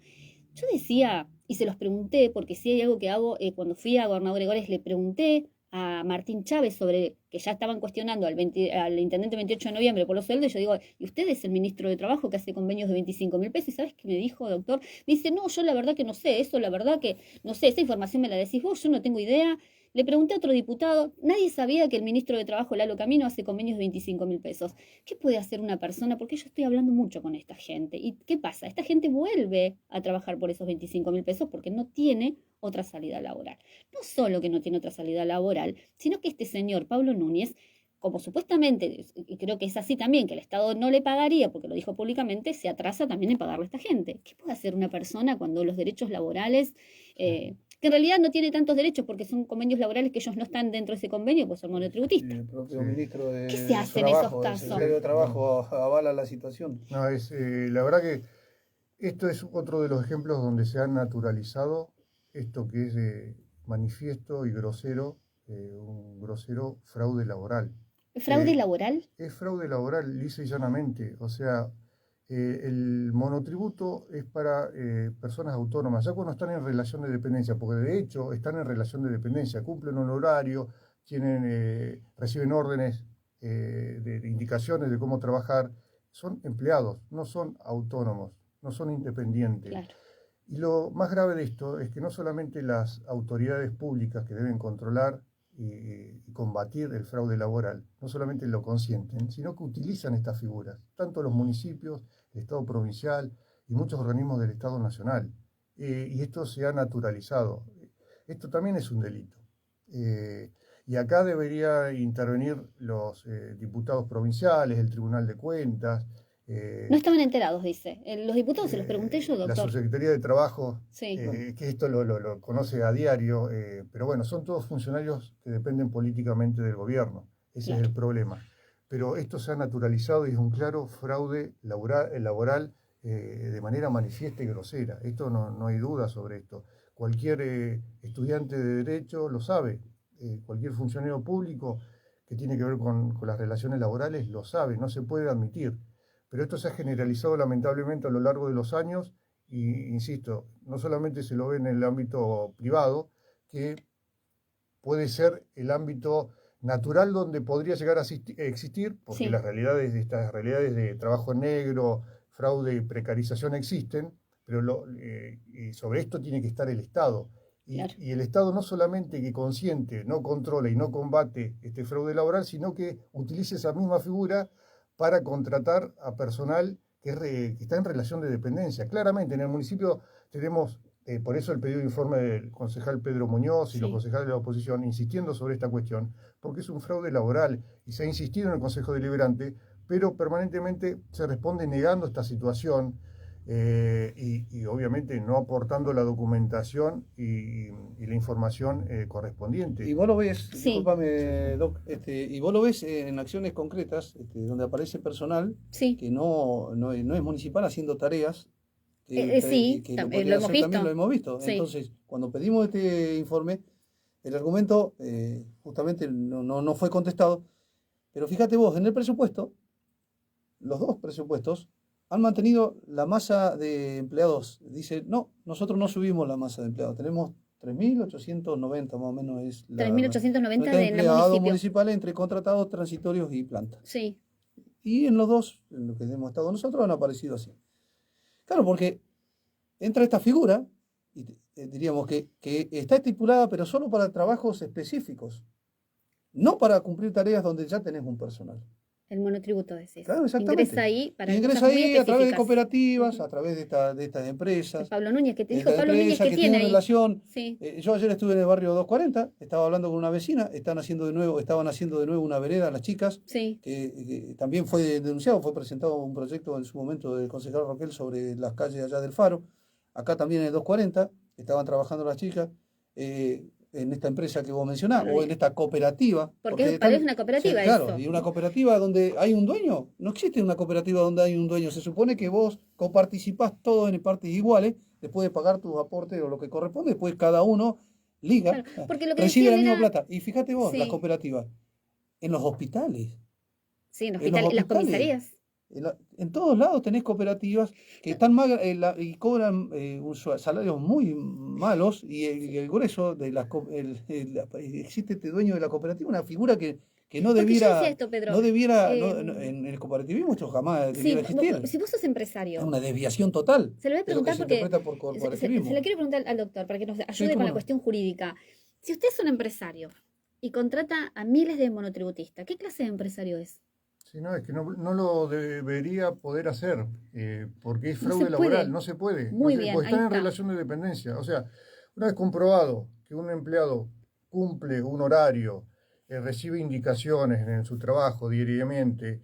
Yo decía, y se los pregunté, porque si hay algo que hago, cuando fui a Gobernador Gregores le pregunté a Martín Chávez sobre que ya estaban cuestionando al intendente 28 de noviembre por los sueldos, y yo digo, ¿y usted es el ministro de Trabajo que hace convenios de 25.000 pesos? ¿Y sabes qué me dijo, doctor? Me dice, no, yo la verdad que no sé, eso la verdad que no sé, esa información me la decís vos, yo no tengo idea. Le pregunté a otro diputado, nadie sabía que el ministro de Trabajo, Lalo Camino, hace convenios de 25.000 pesos. ¿Qué puede hacer una persona? Porque yo estoy hablando mucho con esta gente. ¿Y qué pasa? Esta gente vuelve a trabajar por esos 25.000 pesos porque no tiene otra salida laboral. No solo que no tiene otra salida laboral, sino que este señor, Pablo Núñez, como supuestamente, y creo que es así también, que el Estado no le pagaría, porque lo dijo públicamente, se atrasa también en pagarle a esta gente. ¿Qué puede hacer una persona cuando los derechos laborales... que en realidad no tiene tantos derechos porque son convenios laborales que ellos no están dentro de ese convenio, pues son monotributistas? El propio ministro de ¿Qué se hace Trabajo, en esos casos? El secretario de Trabajo avala la situación. No, la verdad que esto es otro de los ejemplos donde se ha naturalizado esto que es manifiesto y grosero, un grosero fraude laboral. ¿Fraude laboral? Es fraude laboral, lisa y llanamente. O sea, el monotributo es para personas autónomas, ya cuando están en relación de dependencia, porque de hecho están en relación de dependencia, cumplen un horario, reciben órdenes de indicaciones de cómo trabajar, son empleados, no son autónomos, no son independientes. Claro. Y lo más grave de esto es que no solamente las autoridades públicas que deben controlar y combatir el fraude laboral, no solamente lo consienten, sino que utilizan estas figuras, tanto los municipios, el Estado provincial y muchos organismos del Estado nacional. Y esto se ha naturalizado. Esto también es un delito. Y acá debería intervenir los diputados provinciales, el Tribunal de Cuentas. No estaban enterados, dice. Los diputados se los pregunté yo, La doctor. Subsecretaría de Trabajo, Sí. Que esto lo conoce a diario, pero bueno, son todos funcionarios que dependen políticamente del gobierno. Ese Claro. es el problema. Pero esto se ha naturalizado y es un claro fraude laboral de manera manifiesta y grosera. Esto no hay duda sobre esto. Cualquier estudiante de Derecho lo sabe. Cualquier funcionario público que tiene que ver con las relaciones laborales lo sabe, no se puede admitir. Pero esto se ha generalizado lamentablemente a lo largo de los años y, insisto, no solamente se lo ve en el ámbito privado, que puede ser el ámbito natural donde podría llegar a existir, porque Sí. estas realidades de trabajo en negro, fraude y precarización existen, pero y sobre esto tiene que estar el Estado. Claro. Y el Estado no solamente que consiente, no controla y no combate este fraude laboral, sino que utilice esa misma figura para contratar a personal que está en relación de dependencia. Claramente, en el municipio tenemos, por eso el pedido de informe del concejal Pedro Muñoz y los concejales de la oposición insistiendo sobre esta cuestión, porque es un fraude laboral y se ha insistido en el Consejo Deliberante, pero permanentemente se responde negando esta situación. Y obviamente no aportando la documentación y la información correspondiente. Y vos lo ves, Sí. discúlpame, Doc, y vos lo ves en acciones concretas, donde aparece personal Sí. que no es municipal haciendo tareas. Sí, que también podría lo hemos hacer, visto. también lo hemos visto. Sí. Entonces, cuando pedimos este informe, el argumento justamente no fue contestado. Pero fíjate vos, en el presupuesto, los dos presupuestos han mantenido la masa de empleados. Dice, no, nosotros no subimos la masa de empleados, tenemos 3.890 más o menos es 3.890 de empleados municipio. municipales entre contratados, transitorios y plantas. Sí. Y en los dos, en lo que hemos estado nosotros, han aparecido así. Claro, porque entra esta figura, y diríamos que está estipulada, pero solo para trabajos específicos, no para cumplir tareas donde ya tenés un personal. El monotributo, decís. Claro, exactamente. Ingresa ahí para ingresa cosas muy ahí a través de específicas. cooperativas, Ujú. a través de estas empresas. Pablo Núñez, que te dijo Esta Pablo Núñez empresa que que tiene ahí. relación. Sí. Yo ayer estuve en el barrio 240, estaba hablando con una vecina, estaban haciendo de nuevo una vereda las chicas, Sí. que también fue denunciado, fue presentado un proyecto en su momento del concejal Roquel sobre las calles allá del Faro. Acá también en el 240 estaban trabajando las chicas en esta empresa que vos mencionás, Bueno, o en esta cooperativa. Porque es una cooperativa claro, eso. y una cooperativa donde hay un dueño. No existe una cooperativa donde hay un dueño. Se supone que vos coparticipás todos en partes iguales, después de pagar tus aportes o lo que corresponde, después cada uno liga, Claro, porque lo que recibe la decían misma era- plata. Y fíjate vos, Sí. las cooperativas, en los hospitales, Sí, en, en los en las hospitales, comisarías. en todos lados tenés cooperativas que están y cobran salarios muy malos y el grueso de existe este dueño de la cooperativa, una figura que no Porque yo debiera, decía esto, Pedro. en el cooperativismo esto jamás Sí, debiera existir. si vos sos Es empresario, una desviación total se lo voy a de lo que preguntar se porque interpreta por se cooperativismo. lo quiero preguntar al doctor para que nos ayude cómo con la no. cuestión jurídica. Si usted es un empresario y contrata a miles de monotributistas, ¿qué clase de empresario es? Sí, no, es que no lo debería poder hacer, porque es No fraude se puede. laboral, no se puede. Muy no se- bien, porque ahí están en está. relación de dependencia. O sea, una vez comprobado que un empleado cumple un horario, recibe indicaciones en su trabajo diariamente,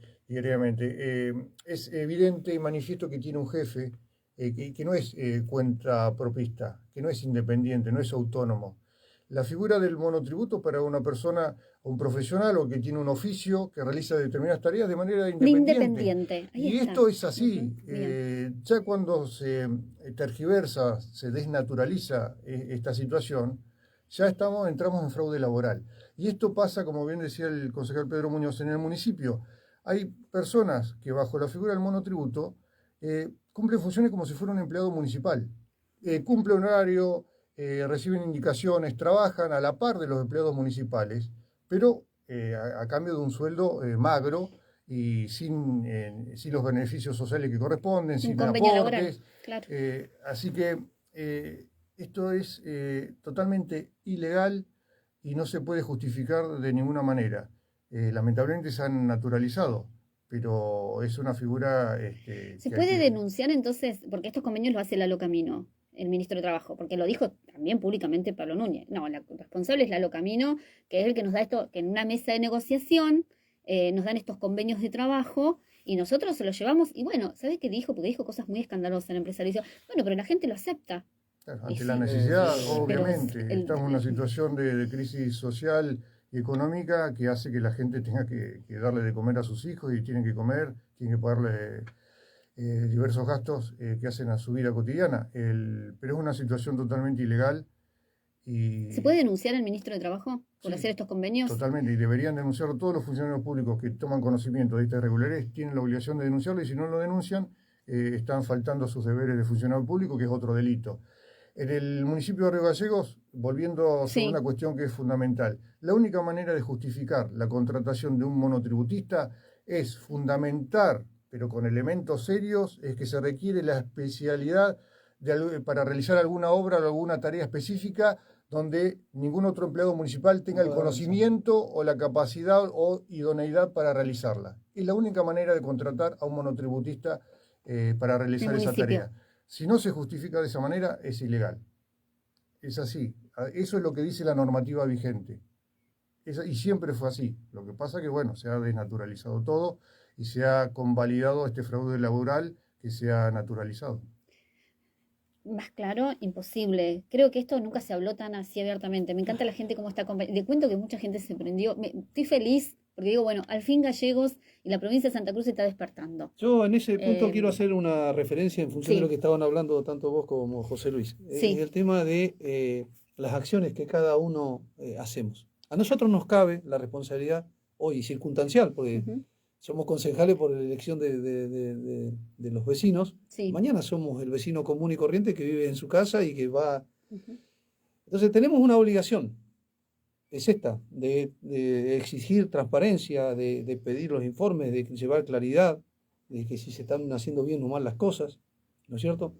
es evidente y manifiesto que tiene un jefe que no es cuenta propista, que no es independiente, no es autónomo. La figura del monotributo para una persona, un profesional o que tiene un oficio que realiza determinadas tareas de manera independiente. Ahí Y está. esto es así. Ujú, bien. Ya cuando se tergiversa, se desnaturaliza esta situación, ya entramos en fraude laboral. Y esto pasa, como bien decía el concejal Pedro Muñoz, en el municipio. Hay personas que bajo la figura del monotributo cumplen funciones como si fuera un empleado municipal. Cumple un horario, reciben indicaciones, trabajan a la par de los empleados municipales, pero a cambio de un sueldo magro y sin los beneficios sociales que corresponden, Un sin convenio laboral, aportes. claro. Así que esto es totalmente ilegal y no se puede justificar de ninguna manera. Lamentablemente se han naturalizado, pero es una figura... ¿Se puede denunciar entonces, porque estos convenios los hace Lalo Camino, el ministro de Trabajo, porque lo dijo también públicamente Pablo Núñez? No, la responsable es Lalo Camino, que es el que nos da esto, que en una mesa de negociación nos dan estos convenios de trabajo y nosotros se los llevamos. Y bueno, ¿sabes qué dijo? Porque dijo cosas muy escandalosas en el empresario. Bueno, pero la gente lo acepta. Claro, ante Y la sí, necesidad, pero obviamente, estamos en una situación de crisis social y económica que hace que la gente tenga que darle de comer a sus hijos y tienen que comer, tienen que pagarle diversos gastos que hacen a su vida cotidiana. Pero es una situación totalmente ilegal. ¿Se puede denunciar al ministro de Trabajo por hacer estos convenios? Totalmente, y deberían denunciarlo todos los funcionarios públicos que toman conocimiento de estas irregularidades, tienen la obligación de denunciarlo y si no lo denuncian, están faltando a sus deberes de funcionario público, que es otro delito. En el municipio de Río Gallegos, volviendo sobre una cuestión que es fundamental, la única manera de justificar la contratación de un monotributista es fundamentar, pero con elementos serios, es que se requiere la especialidad para realizar alguna obra o alguna tarea específica donde ningún otro empleado municipal tenga el conocimiento o la capacidad o idoneidad para realizarla. Es la única manera de contratar a un monotributista para realizar esa tarea. Si no se justifica de esa manera, es ilegal. Es así. Eso es lo que dice la normativa vigente. Y siempre fue así. Lo que pasa es que, bueno, se ha desnaturalizado todo y se ha convalidado este fraude laboral que se ha naturalizado. Más claro, imposible. Creo que esto nunca se habló tan así abiertamente. Me encanta la gente cómo está. Le cuento que mucha gente se prendió. Estoy feliz porque digo, bueno, al fin Gallegos y la provincia de Santa Cruz se está despertando. Yo en ese punto quiero hacer una referencia en función de lo que estaban hablando tanto vos como José Luis. El tema de las acciones que cada uno hacemos. A nosotros nos cabe la responsabilidad hoy circunstancial, porque somos concejales por la elección de los vecinos. Mañana somos el vecino común y corriente que vive en su casa y que va... Entonces tenemos una obligación, es esta, de exigir transparencia, de pedir los informes, de llevar claridad, de que si se están haciendo bien o mal las cosas, ¿no es cierto?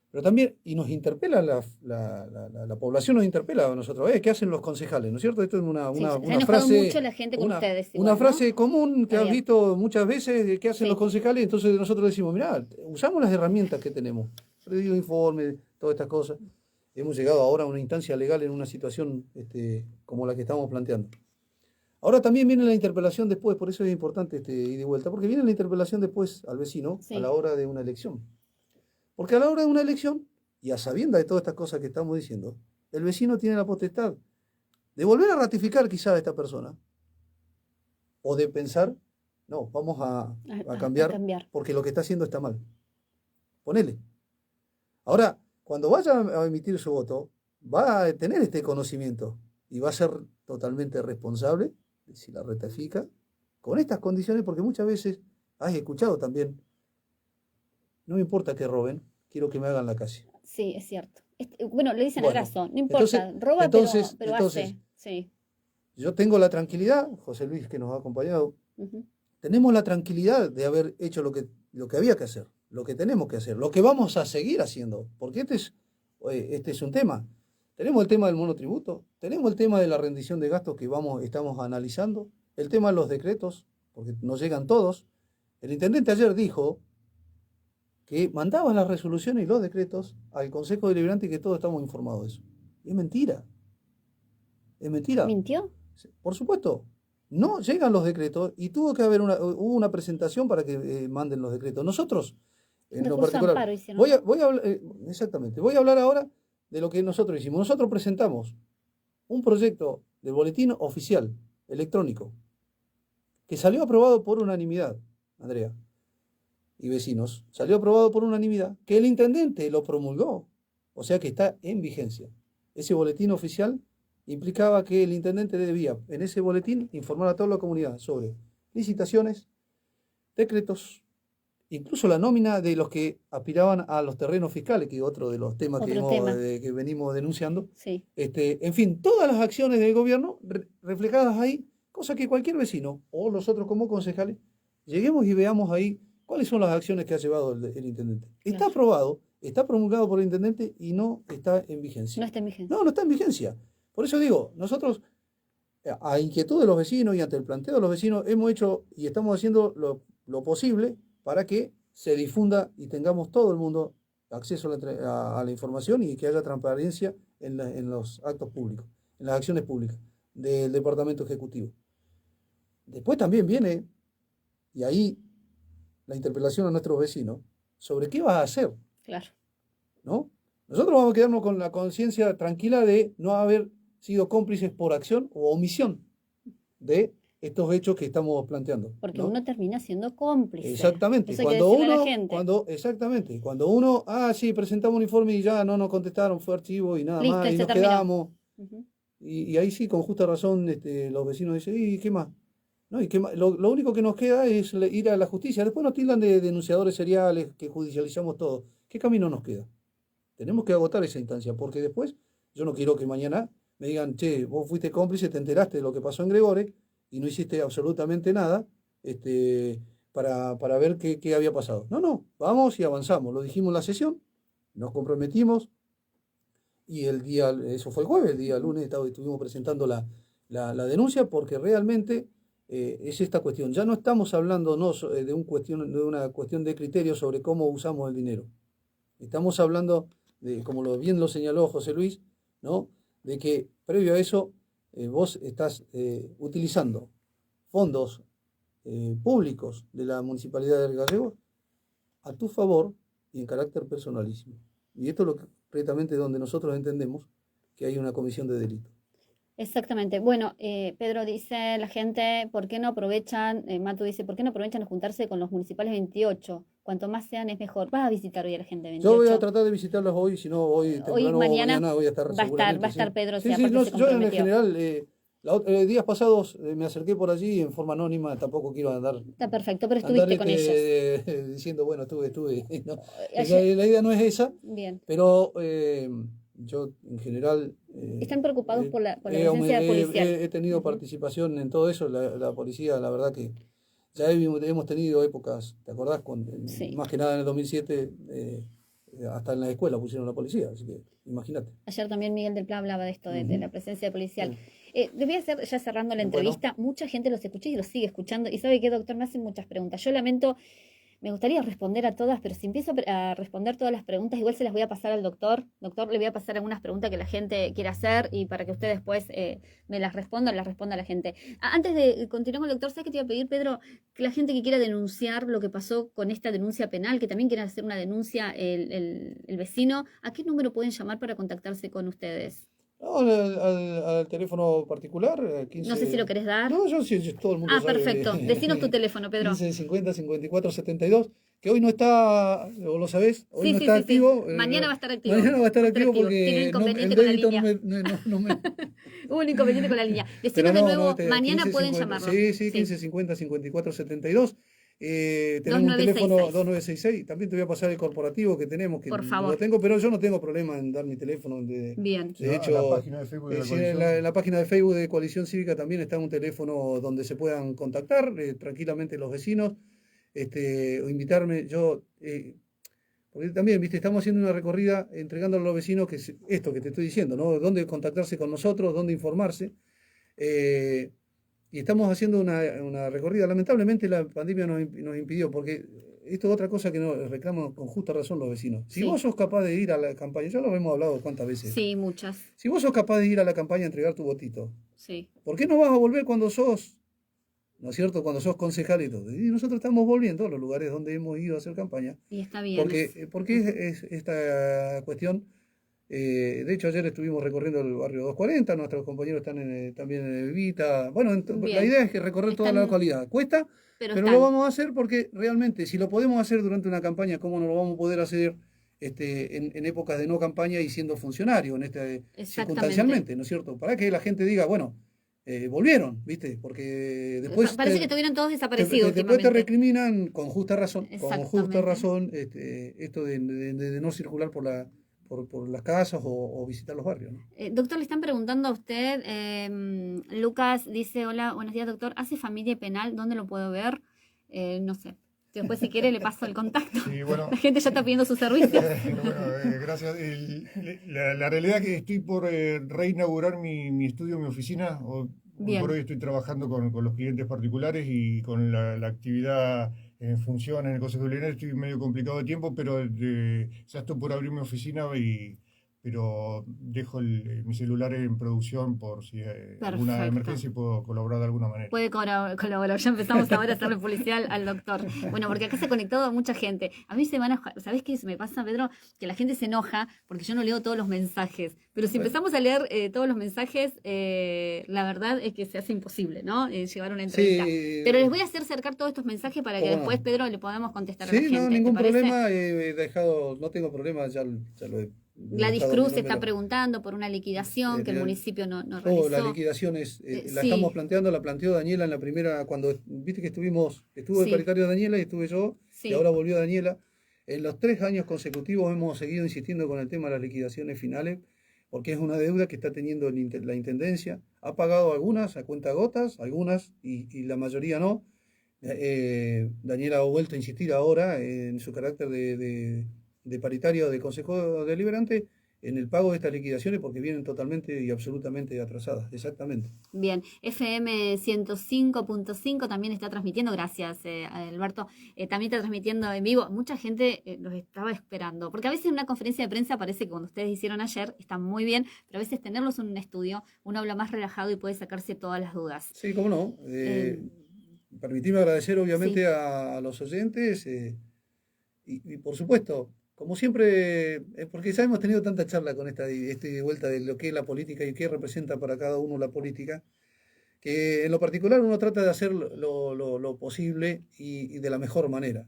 Pero también, y nos interpela, la población nos interpela a nosotros, ¿qué hacen los concejales? ¿No es cierto? Esto es una frase... mucho la gente con ustedes. Igual, una frase común que has visto muchas veces, ¿qué hacen los concejales? Entonces nosotros decimos, mirá, usamos las herramientas que tenemos, pedido informes, todas estas cosas. Hemos llegado ahora a una instancia legal en una situación como la que estamos planteando. Ahora también viene la interpelación después, por eso es importante ir de vuelta, porque viene la interpelación después al vecino a la hora de una elección. Porque a la hora de una elección, y a sabiendas de todas estas cosas que estamos diciendo, el vecino tiene la potestad de volver a ratificar quizá a esta persona, o de pensar, no, vamos a cambiar, porque lo que está haciendo está mal. Ponele. Ahora, cuando vaya a emitir su voto, va a tener este conocimiento y va a ser totalmente responsable si la ratifica con estas condiciones, porque muchas veces has escuchado también, no me importa que roben, quiero que me hagan la calle. Sí, es cierto. Bueno, le dicen a Grasso, no importa, roba, pero hace. Sí. Yo tengo la tranquilidad, José Luis que nos ha acompañado, tenemos la tranquilidad de haber hecho lo que había que hacer, lo que tenemos que hacer, lo que vamos a seguir haciendo, porque este es un tema. Tenemos el tema del monotributo, tenemos el tema de la rendición de gastos que estamos analizando, el tema de los decretos, porque nos llegan todos. El intendente ayer dijo que mandaba las resoluciones y los decretos al Consejo Deliberante y que todos estamos informados de eso. Y es mentira. Es mentira. ¿Mintió? Por supuesto. No llegan los decretos y tuvo que haber hubo una presentación para que manden los decretos. Nosotros, en lo particular, voy a hablar, exactamente, voy a hablar ahora de lo que nosotros hicimos. Nosotros presentamos un proyecto de boletín oficial electrónico que salió aprobado por unanimidad, Andrea y vecinos, salió aprobado por unanimidad, que el intendente lo promulgó, o sea que está en vigencia. Ese boletín oficial implicaba que el intendente debía, en ese boletín, informar a toda la comunidad sobre licitaciones, decretos, incluso la nómina de los que aspiraban a los terrenos fiscales, que es otro de los temas que venimos denunciando. Sí. En fin, todas las acciones del gobierno reflejadas ahí, cosa que cualquier vecino, o nosotros como concejales, lleguemos y veamos ahí cuáles son las acciones que ha llevado el intendente. Está aprobado, está promulgado por el intendente y no está en vigencia. No está en vigencia. No está en vigencia. Por eso digo, nosotros, a inquietud de los vecinos y ante el planteo de los vecinos, hemos hecho y estamos haciendo lo posible para que se difunda y tengamos todo el mundo acceso a la información y que haya transparencia en los actos públicos, en las acciones públicas del Departamento Ejecutivo. Después también viene, y ahí la interpelación a nuestros vecinos, sobre qué vas a hacer, Claro. ¿no? Nosotros vamos a quedarnos con la conciencia tranquila de no haber sido cómplices por acción o omisión de estos hechos que estamos planteando. Porque ¿no? uno termina siendo cómplice. Exactamente. Eso hay que decirle a la gente. Exactamente. Cuando uno, sí, presentamos un informe y ya no nos contestaron, fue archivo y nada Listo, más, y se nos terminó. quedamos. Ujú. Y ahí sí, con justa razón, los vecinos dicen, ¿y qué más? ¿No? ¿Y qué más? Lo único que nos queda es ir a la justicia. Después nos tildan de denunciadores seriales, que judicializamos todo. ¿Qué camino nos queda? Tenemos que agotar esa instancia, porque después yo no quiero que mañana me digan, che, vos fuiste cómplice, te enteraste de lo que pasó en Gregores y no hiciste absolutamente nada para ver qué había pasado. No, vamos y avanzamos. Lo dijimos en la sesión, nos comprometimos y eso fue el jueves, el día lunes estuvimos presentando la denuncia porque realmente es esta cuestión. Ya no estamos hablando de una cuestión de criterios sobre cómo usamos el dinero. Estamos hablando como bien lo señaló José Luis, ¿no? De que previo a eso vos estás utilizando fondos públicos de la Municipalidad de Gallegos a tu favor y en carácter personalísimo. Y esto es concretamente donde nosotros entendemos que hay una comisión de delito. Exactamente. Bueno, Pedro dice la gente, ¿por qué no aprovechan? Matu dice, ¿por qué no aprovechan a juntarse con los municipales 28? Cuanto más sean es mejor. ¿Vas a visitar hoy a la gente 28? Yo voy a tratar de visitarlos hoy, si no hoy temprano o mañana voy a estar seguramente. Va a estar Pedro, sí, sí, sí, aparte se yo en comprometió. general, días pasados me acerqué por allí en forma anónima, tampoco quiero andar. Está perfecto, pero estuviste con ellos. Diciendo, bueno, estuve. No. Ayer- La idea no es esa, Bien. pero yo en general... Están preocupados por la presencia policial. He tenido participación en todo eso, la policía, la verdad que ya hemos tenido épocas, ¿te acordás? Sí. Más que nada en el 2007, hasta en la escuela pusieron la policía, así que imagínate. Ayer también Miguel del Pla hablaba de esto, de la presencia policial. Les voy a hacer, ya cerrando la entrevista, mucha gente los escucha y los sigue escuchando. Y sabe que, doctor, me hacen muchas preguntas. Yo lamento, me gustaría responder a todas, pero si empiezo a responder todas las preguntas, igual se las voy a pasar al doctor. Doctor, le voy a pasar algunas preguntas que la gente quiere hacer y para que usted después me las responda a la gente. Antes de continuar con el doctor, ¿sabes qué te iba a pedir, Pedro? Que la gente que quiera denunciar lo que pasó con esta denuncia penal, que también quiera hacer una denuncia el vecino, ¿a qué número pueden llamar para contactarse con ustedes? No, al teléfono particular, 15... No sé si lo querés dar. No, yo sí, todo el mundo sabe. Perfecto. Decinos tu teléfono, Pedro. 15 50 54 72, que hoy no está, o lo sabés, hoy no está activo. Mañana va a estar activo. Mañana va a estar activo porque tiene un inconveniente el con la débito línea. no me... Hubo un inconveniente con la línea. Decinos de nuevo, mañana 15, pueden 50, llamarlo. Sí, 15 50 54 72. Tenemos un teléfono 2966. También te voy a pasar el corporativo que tenemos, que por favor. lo tengo, pero yo no tengo problema en dar mi teléfono. Bien. De hecho, la página de Facebook de la Coalición. En la página de Facebook de Coalición Cívica también está un teléfono donde se puedan contactar tranquilamente los vecinos, o invitarme. Porque también, viste, estamos haciendo una recorrida entregando a los vecinos esto que te estoy diciendo, ¿no? Dónde contactarse con nosotros, dónde informarse. Y estamos haciendo una recorrida. Lamentablemente la pandemia nos impidió, porque esto es otra cosa que nos reclaman con justa razón los vecinos. Si vos sos capaz de ir a la campaña, ya lo hemos hablado cuántas veces. Sí, muchas. Si vos sos capaz de ir a la campaña a entregar tu votito, sí. ¿Por qué no vas a volver cuando sos, ¿no es cierto? Cuando sos concejal y todo. Y nosotros estamos volviendo a los lugares donde hemos ido a hacer campaña. Y está bien. Porque es esta cuestión. De hecho, ayer estuvimos recorriendo el barrio 240, nuestros compañeros están también en Evita. Bueno, la idea es que recorrer toda la localidad. Cuesta, pero lo vamos a hacer porque realmente, si lo podemos hacer durante una campaña, ¿cómo no lo vamos a poder hacer en épocas de no campaña y siendo funcionario, circunstancialmente, ¿no es cierto? Para que la gente diga, bueno, volvieron, ¿viste? Porque después... Parece que estuvieron todos desaparecidos. Después te recriminan con justa razón, esto de no circular por las casas o visitar los barrios, ¿no? Doctor, le están preguntando a usted, Lucas dice, hola, buenos días, doctor, ¿hace familia penal? ¿Dónde lo puedo ver? No sé, que después si quiere le paso el contacto. Sí, bueno, La gente ya está pidiendo sus servicios. gracias. La realidad es que estoy por reinaugurar mi estudio, mi oficina. Bien. Por hoy estoy trabajando con los clientes particulares y con la actividad en función en el Consejo Deliberante. Estoy medio complicado de tiempo, pero ya estoy por abrir mi oficina pero dejo mi celular en producción por si hay alguna Perfecto. emergencia y puedo colaborar de alguna manera. Puede colaborar. Ya empezamos ahora a hacerle publicidad al doctor. Bueno, porque acá se ha conectado mucha gente. A mí se van a... ¿Sabés qué me pasa, Pedro? Que la gente se enoja porque yo no leo todos los mensajes. Pero si empezamos a leer todos los mensajes, la verdad es que se hace imposible, ¿no? Llevar una entrevista. Sí. Pero les voy a hacer acercar todos estos mensajes para que ¿Cómo después, no? Pedro, le podamos contestar a la Sí, gente. no, ¿te ningún parece? problema. He dejado, no tengo problema, ya lo he Gladys dejado Cruz mi está número. preguntando por una liquidación que el municipio no realizó. Oh, las liquidaciones, la sí. estamos planteando, la planteó Daniela en la primera, cuando viste que estuvo de Sí. paritario Daniela y estuve yo, Sí. y ahora volvió Daniela. En los 3 años consecutivos hemos seguido insistiendo con el tema de las liquidaciones finales, porque es una deuda que está teniendo la Intendencia. Ha pagado algunas a cuentagotas, algunas, y la mayoría no. Daniela ha vuelto a insistir ahora en su carácter de paritario de Consejo Deliberante en el pago de estas liquidaciones porque vienen totalmente y absolutamente atrasadas, exactamente. Bien, FM 105.5 también está transmitiendo, gracias Alberto, también está transmitiendo en vivo. Mucha gente los estaba esperando, porque a veces en una conferencia de prensa parece que cuando ustedes hicieron ayer está muy bien, pero a veces tenerlos en un estudio, uno habla más relajado y puede sacarse todas las dudas. Sí, cómo no. Permitime agradecer obviamente Sí. a los oyentes y por supuesto, como siempre, porque ya hemos tenido tanta charla con esta vuelta de lo que es la política y qué representa para cada uno la política, que en lo particular uno trata de hacer lo posible y de la mejor manera.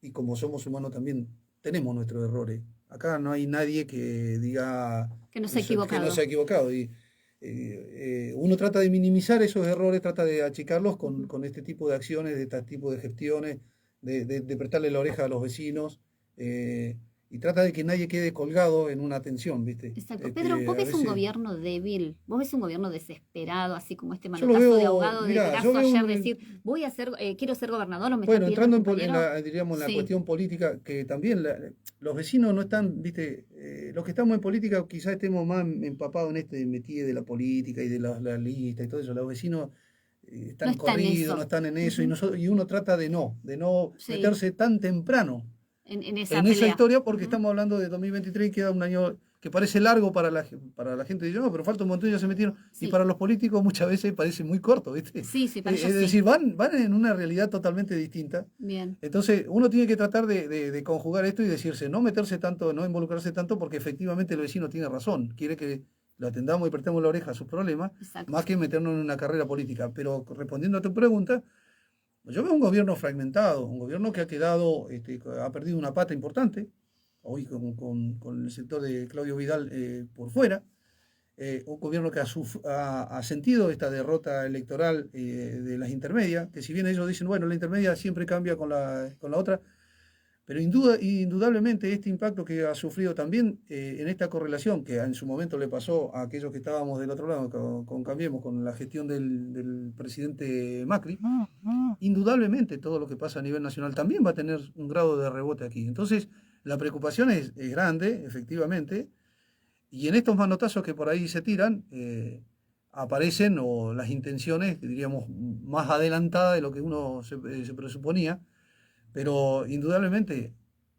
Y como somos humanos también tenemos nuestros errores. Acá no hay nadie que diga Que no se ha equivocado. Que no se ha equivocado. Y uno trata de minimizar esos errores, trata de achicarlos con este tipo de acciones, de este tipo de gestiones, de prestarle la oreja a los vecinos, y trata de que nadie quede colgado en una tensión, ¿viste? Exacto. Pedro, ¿vos ves un gobierno débil? ¿Vos ves un gobierno desesperado, así como este Yo lo manotazo veo, de ahogado de mirá, Grasso yo veo ayer, un- decir, voy a ser, quiero ser gobernador, o me Bueno, están entrando pidiendo en compañero? diríamos, en la Sí. cuestión política, que también los vecinos no están, ¿viste? Los que estamos en política quizás estemos más empapados en este metido de la política y de la lista y todo eso. Los vecinos están No están en corridos, eso. no están en eso, Ujú. y uno trata de no Sí. meterse tan temprano En esa en pelea. esa historia, porque Ujú. estamos hablando de 2023 y queda un año que parece largo para la gente. Dice, no, pero falta un montón, ya se metieron. Sí. Y para los políticos muchas veces parece muy corto, ¿viste? Sí, para ellos Es sí. decir, van en una realidad totalmente distinta. Bien. Entonces, uno tiene que tratar de conjugar esto y decirse, no meterse tanto, no involucrarse tanto, porque efectivamente el vecino tiene razón. Quiere que lo atendamos y prestemos la oreja a sus problemas, Exacto. más que meternos en una carrera política. Pero respondiendo a tu pregunta, yo veo un gobierno fragmentado, un gobierno que ha quedado, ha perdido una pata importante, hoy con el sector de Claudio Vidal por fuera, un gobierno que ha sentido esta derrota electoral de las intermedias, que si bien ellos dicen, bueno, la intermedia siempre cambia con la otra, pero indudablemente este impacto que ha sufrido también en esta correlación que en su momento le pasó a aquellos que estábamos del otro lado, con Cambiemos, con la gestión del presidente Macri, indudablemente todo lo que pasa a nivel nacional también va a tener un grado de rebote aquí. Entonces, la preocupación es grande, efectivamente, y en estos manotazos que por ahí se tiran, aparecen o las intenciones, diríamos, más adelantadas de lo que uno se presuponía, pero indudablemente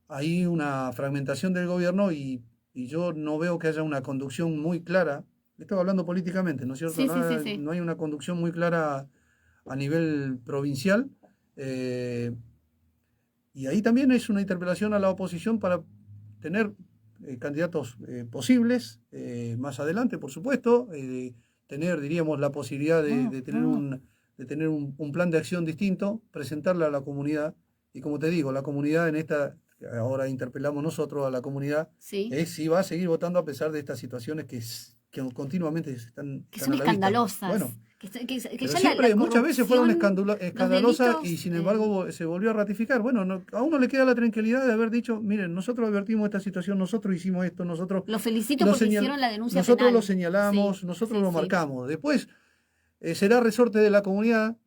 hay una fragmentación del gobierno y yo no veo que haya una conducción muy clara. Estoy hablando políticamente, ¿no es cierto? Sí, sí. No hay una conducción muy clara a nivel provincial. Y ahí también es una interpelación a la oposición para tener candidatos posibles más adelante, por supuesto, tener, diríamos, la posibilidad de tener un plan de acción distinto, presentarle a la comunidad. Y como te digo, la comunidad en esta, ahora interpelamos nosotros a la comunidad, Sí. es si va a seguir votando a pesar de estas situaciones que continuamente están Que son a la vista. escandalosas. Bueno, Que pero ya siempre, muchas veces fueron corrupción, escandalosas los delitos, y sin embargo se volvió a ratificar. Bueno, a uno le queda la tranquilidad de haber dicho, miren, nosotros advertimos esta situación, nosotros hicimos esto, nosotros Los felicito porque hicieron la denuncia nosotros penal. lo señalamos, Sí, nosotros sí, lo sí. marcamos. Después será resorte de la comunidad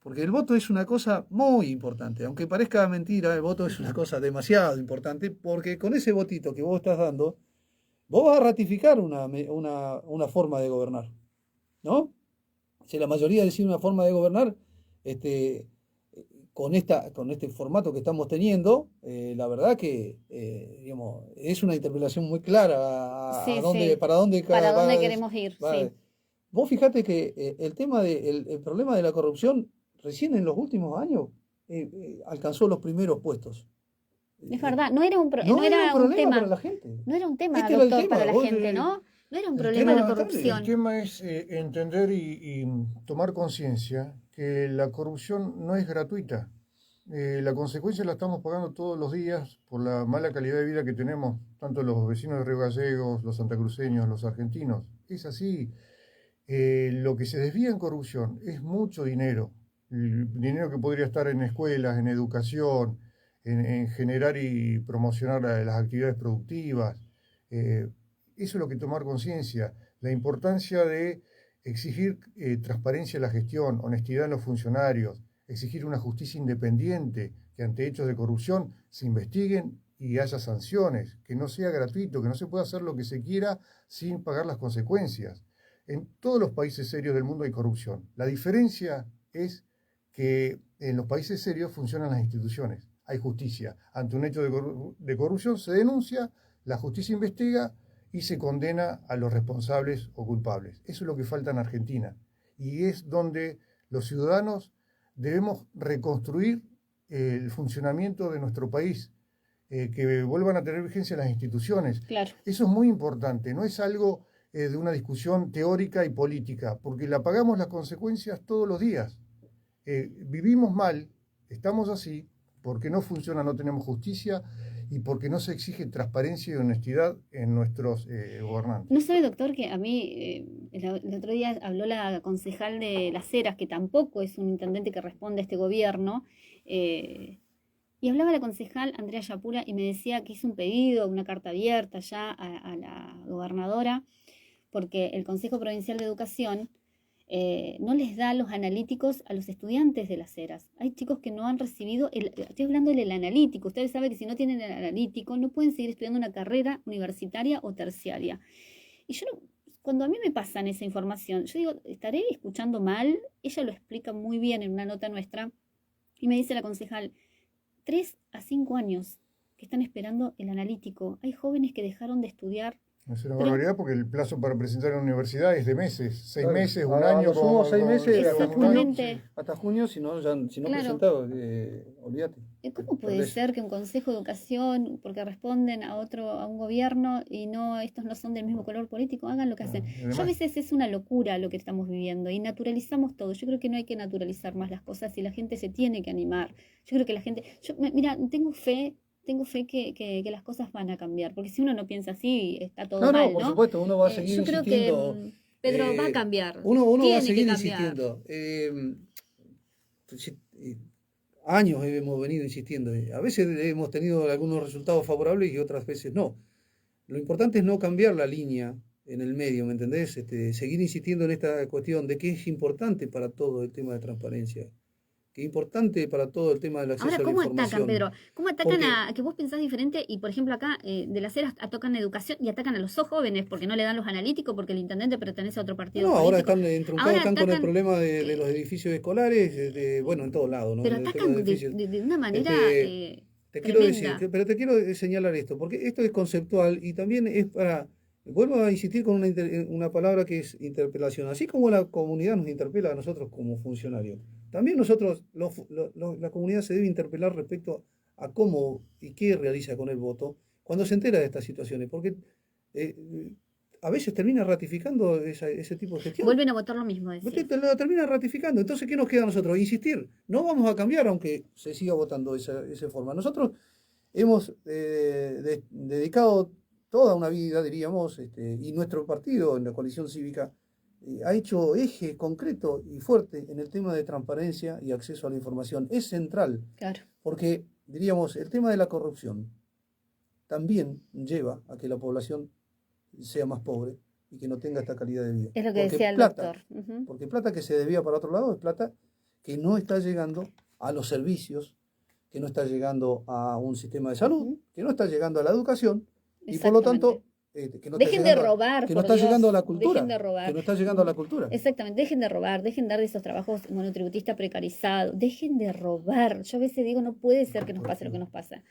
Porque el voto es una cosa muy importante. Aunque parezca mentira, el voto es una cosa demasiado importante, porque con ese votito que vos estás dando, vos vas a ratificar una forma de gobernar, ¿no? Si la mayoría decide una forma de gobernar, este, con este formato que estamos teniendo, la verdad que digamos, es una interpelación muy clara Sí, dónde, sí. para dónde ¿Para dónde va. queremos ir? va. Sí. Vos fijate que el problema de la corrupción recién en los últimos años alcanzó los primeros puestos. Es Eh, verdad, no era un, no no era un era un problema para tema, la gente. no era un tema, Este era el doctor, tema. para la Vos, gente, ¿no? No era un el problema la tema- El corrupción. tema es entender y tomar conciencia que la corrupción no es gratuita. La consecuencia la estamos pagando todos los días por la mala calidad de vida que tenemos, tanto los vecinos de Río Gallegos, los santacruceños, los argentinos. Es así. Lo que se desvía en corrupción es mucho dinero. El dinero que podría estar en escuelas, en educación, en generar y promocionar las actividades productivas. Eh, Eso es lo que tomar conciencia. La importancia de exigir transparencia en la gestión, honestidad en los funcionarios, exigir una justicia independiente, que ante hechos de corrupción se investiguen y haya sanciones, que no sea gratuito, que no se pueda hacer lo que se quiera sin pagar las consecuencias. En todos los países serios del mundo hay corrupción. La diferencia es que en los países serios funcionan las instituciones. Hay justicia. Ante un hecho de corrupción se denuncia, la justicia investiga y se condena a los responsables o culpables. Eso es lo que falta en Argentina. Y es donde los ciudadanos debemos reconstruir el funcionamiento de nuestro país, que vuelvan a tener vigencia las instituciones. Claro. Eso es muy importante, no es algo de una discusión teórica y política, porque la pagamos las consecuencias todos los días. Vivimos mal, estamos así, porque no funciona, no tenemos justicia y porque no se exige transparencia y honestidad en nuestros gobernantes. No sabe, doctor, que a mí el otro día habló la concejal de Las Heras, que tampoco es un intendente que responde a este gobierno, y hablaba la concejal Andrea Yapura y me decía que hizo un pedido, una carta abierta ya a la gobernadora, porque el Consejo Provincial de Educación no les da los analíticos a los estudiantes de Las Heras. Hay chicos que no han recibido, estoy hablando del analítico, ustedes saben que si no tienen el analítico no pueden seguir estudiando una carrera universitaria o terciaria. Y yo no, cuando a mí me pasan esa información, yo digo, ¿estaré escuchando mal? Ella lo explica muy bien en una nota nuestra y me dice la concejal, 3 a 5 años que están esperando el analítico. Hay jóvenes que dejaron de estudiar. Es una barbaridad porque el plazo para presentar en la universidad es de meses, 6 Claro. meses, un A año. lo sumo 6 meses, Exactamente. hasta junio, si no Claro. presentado, olvídate. ¿Cómo puede Perdés. ser que un consejo de educación, porque responden a un gobierno y no, estos no son del mismo color político, hagan lo que hacen? además- Yo a veces es una locura lo que estamos viviendo y naturalizamos todo. Yo creo que no hay que naturalizar más las cosas y la gente se tiene que animar. Yo creo que la gente, mira, tengo fe que las cosas van a cambiar, porque si uno no piensa así, está todo No, mal, por ¿no? supuesto, uno va a seguir Yo creo insistiendo. que Pedro va a cambiar. Uno va a Tiene que seguir cambiar. insistiendo. Años hemos venido insistiendo. A veces hemos tenido algunos resultados favorables y otras veces no. Lo importante es no cambiar la línea en el medio, ¿me entendés? Seguir insistiendo en esta cuestión de que es importante para todo el tema de transparencia, que es importante para todo el tema del acceso Ahora, a la ¿cómo información. atacan, Pedro? ¿Cómo atacan Porque- a que vos pensás diferente? Y, por ejemplo, acá de Las Heras atacan educación y atacan a los jóvenes porque no le dan los analíticos, porque el intendente pertenece a otro partido No, ahora político. están entruncados Ahora están con el atacan, problema de los edificios escolares, bueno, en todos lados, ¿no? pero El tema atacan de edificios. de una manera Te quiero tremenda. decir, pero te quiero señalar esto, porque esto es conceptual y también es para, vuelvo a insistir con una palabra que es interpelación, así como la comunidad nos interpela a nosotros como funcionarios, también nosotros, la comunidad se debe interpelar respecto a cómo y qué realiza con el voto cuando se entera de estas situaciones, porque a veces termina ratificando ese tipo de gestión. Vuelven a votar lo mismo, decía. Usted lo termina ratificando. Entonces, ¿qué nos queda a nosotros? Insistir. No vamos a cambiar aunque se siga votando de esa forma. Nosotros hemos dedicado toda una vida, diríamos, y nuestro partido en la coalición cívica ha hecho eje concreto y fuerte en el tema de transparencia y acceso a la información. Es central, Claro. porque, diríamos, el tema de la corrupción también lleva a que la población sea más pobre y que no tenga esta calidad de vida. Es lo que Porque decía el plata, doctor. Ujú. porque plata que se desvía para otro lado es plata que no está llegando a los servicios, que no está llegando a un sistema de salud, que no está llegando a la educación, y por lo tanto, que no está Dejen de llegando robar, que no por está Dios. llegando a la cultura, Dejen de robar. que no está llegando a la cultura. Exactamente, dejen de robar, dejen de dar de esos trabajos monotributistas precarizados, dejen de robar. Yo a veces digo, no puede ser que nos pase lo que nos pasa.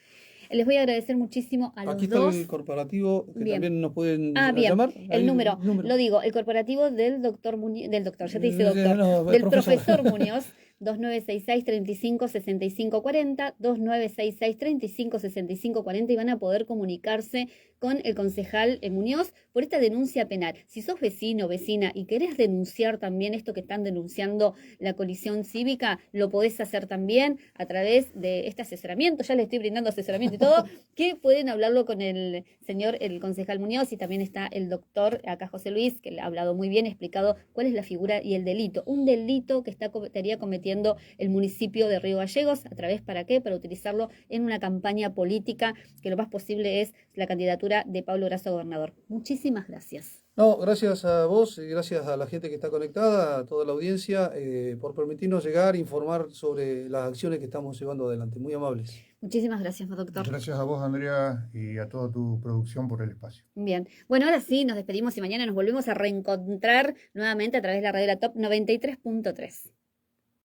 Les voy a agradecer muchísimo a los Aquí está dos. el corporativo, que Bien. también nos pueden Bien, llamar. el Ahí número, lo digo, el corporativo del doctor Muñoz, del doctor, ya te dice doctor, No, del profesor. profesor Muñoz, 2966-356540, 2966-356540, y van a poder comunicarse con el concejal Muñoz por esta denuncia penal. Si sos vecino o vecina y querés denunciar también esto que están denunciando la colisión cívica, lo podés hacer también a través de este asesoramiento, ya le estoy brindando asesoramiento y todo, que pueden hablarlo con el señor, el concejal Muñoz, y también está el doctor, acá José Luis, que le ha hablado muy bien, explicado cuál es la figura y el delito. Un delito que estaría cometiendo el municipio de Río Gallegos, ¿a través para qué? Para utilizarlo en una campaña política, que lo más posible es la candidatura de Pablo Grasso a gobernador. Muchísimas gracias. No, gracias a vos, y gracias a la gente que está conectada, a toda la audiencia, por permitirnos llegar, informar sobre las acciones que estamos llevando adelante. Muy amables. Muchísimas gracias, doctor. Gracias a vos, Andrea, y a toda tu producción por el espacio. Bien. Bueno, ahora sí, nos despedimos y mañana nos volvemos a reencontrar nuevamente a través de la radio La Top 93.3.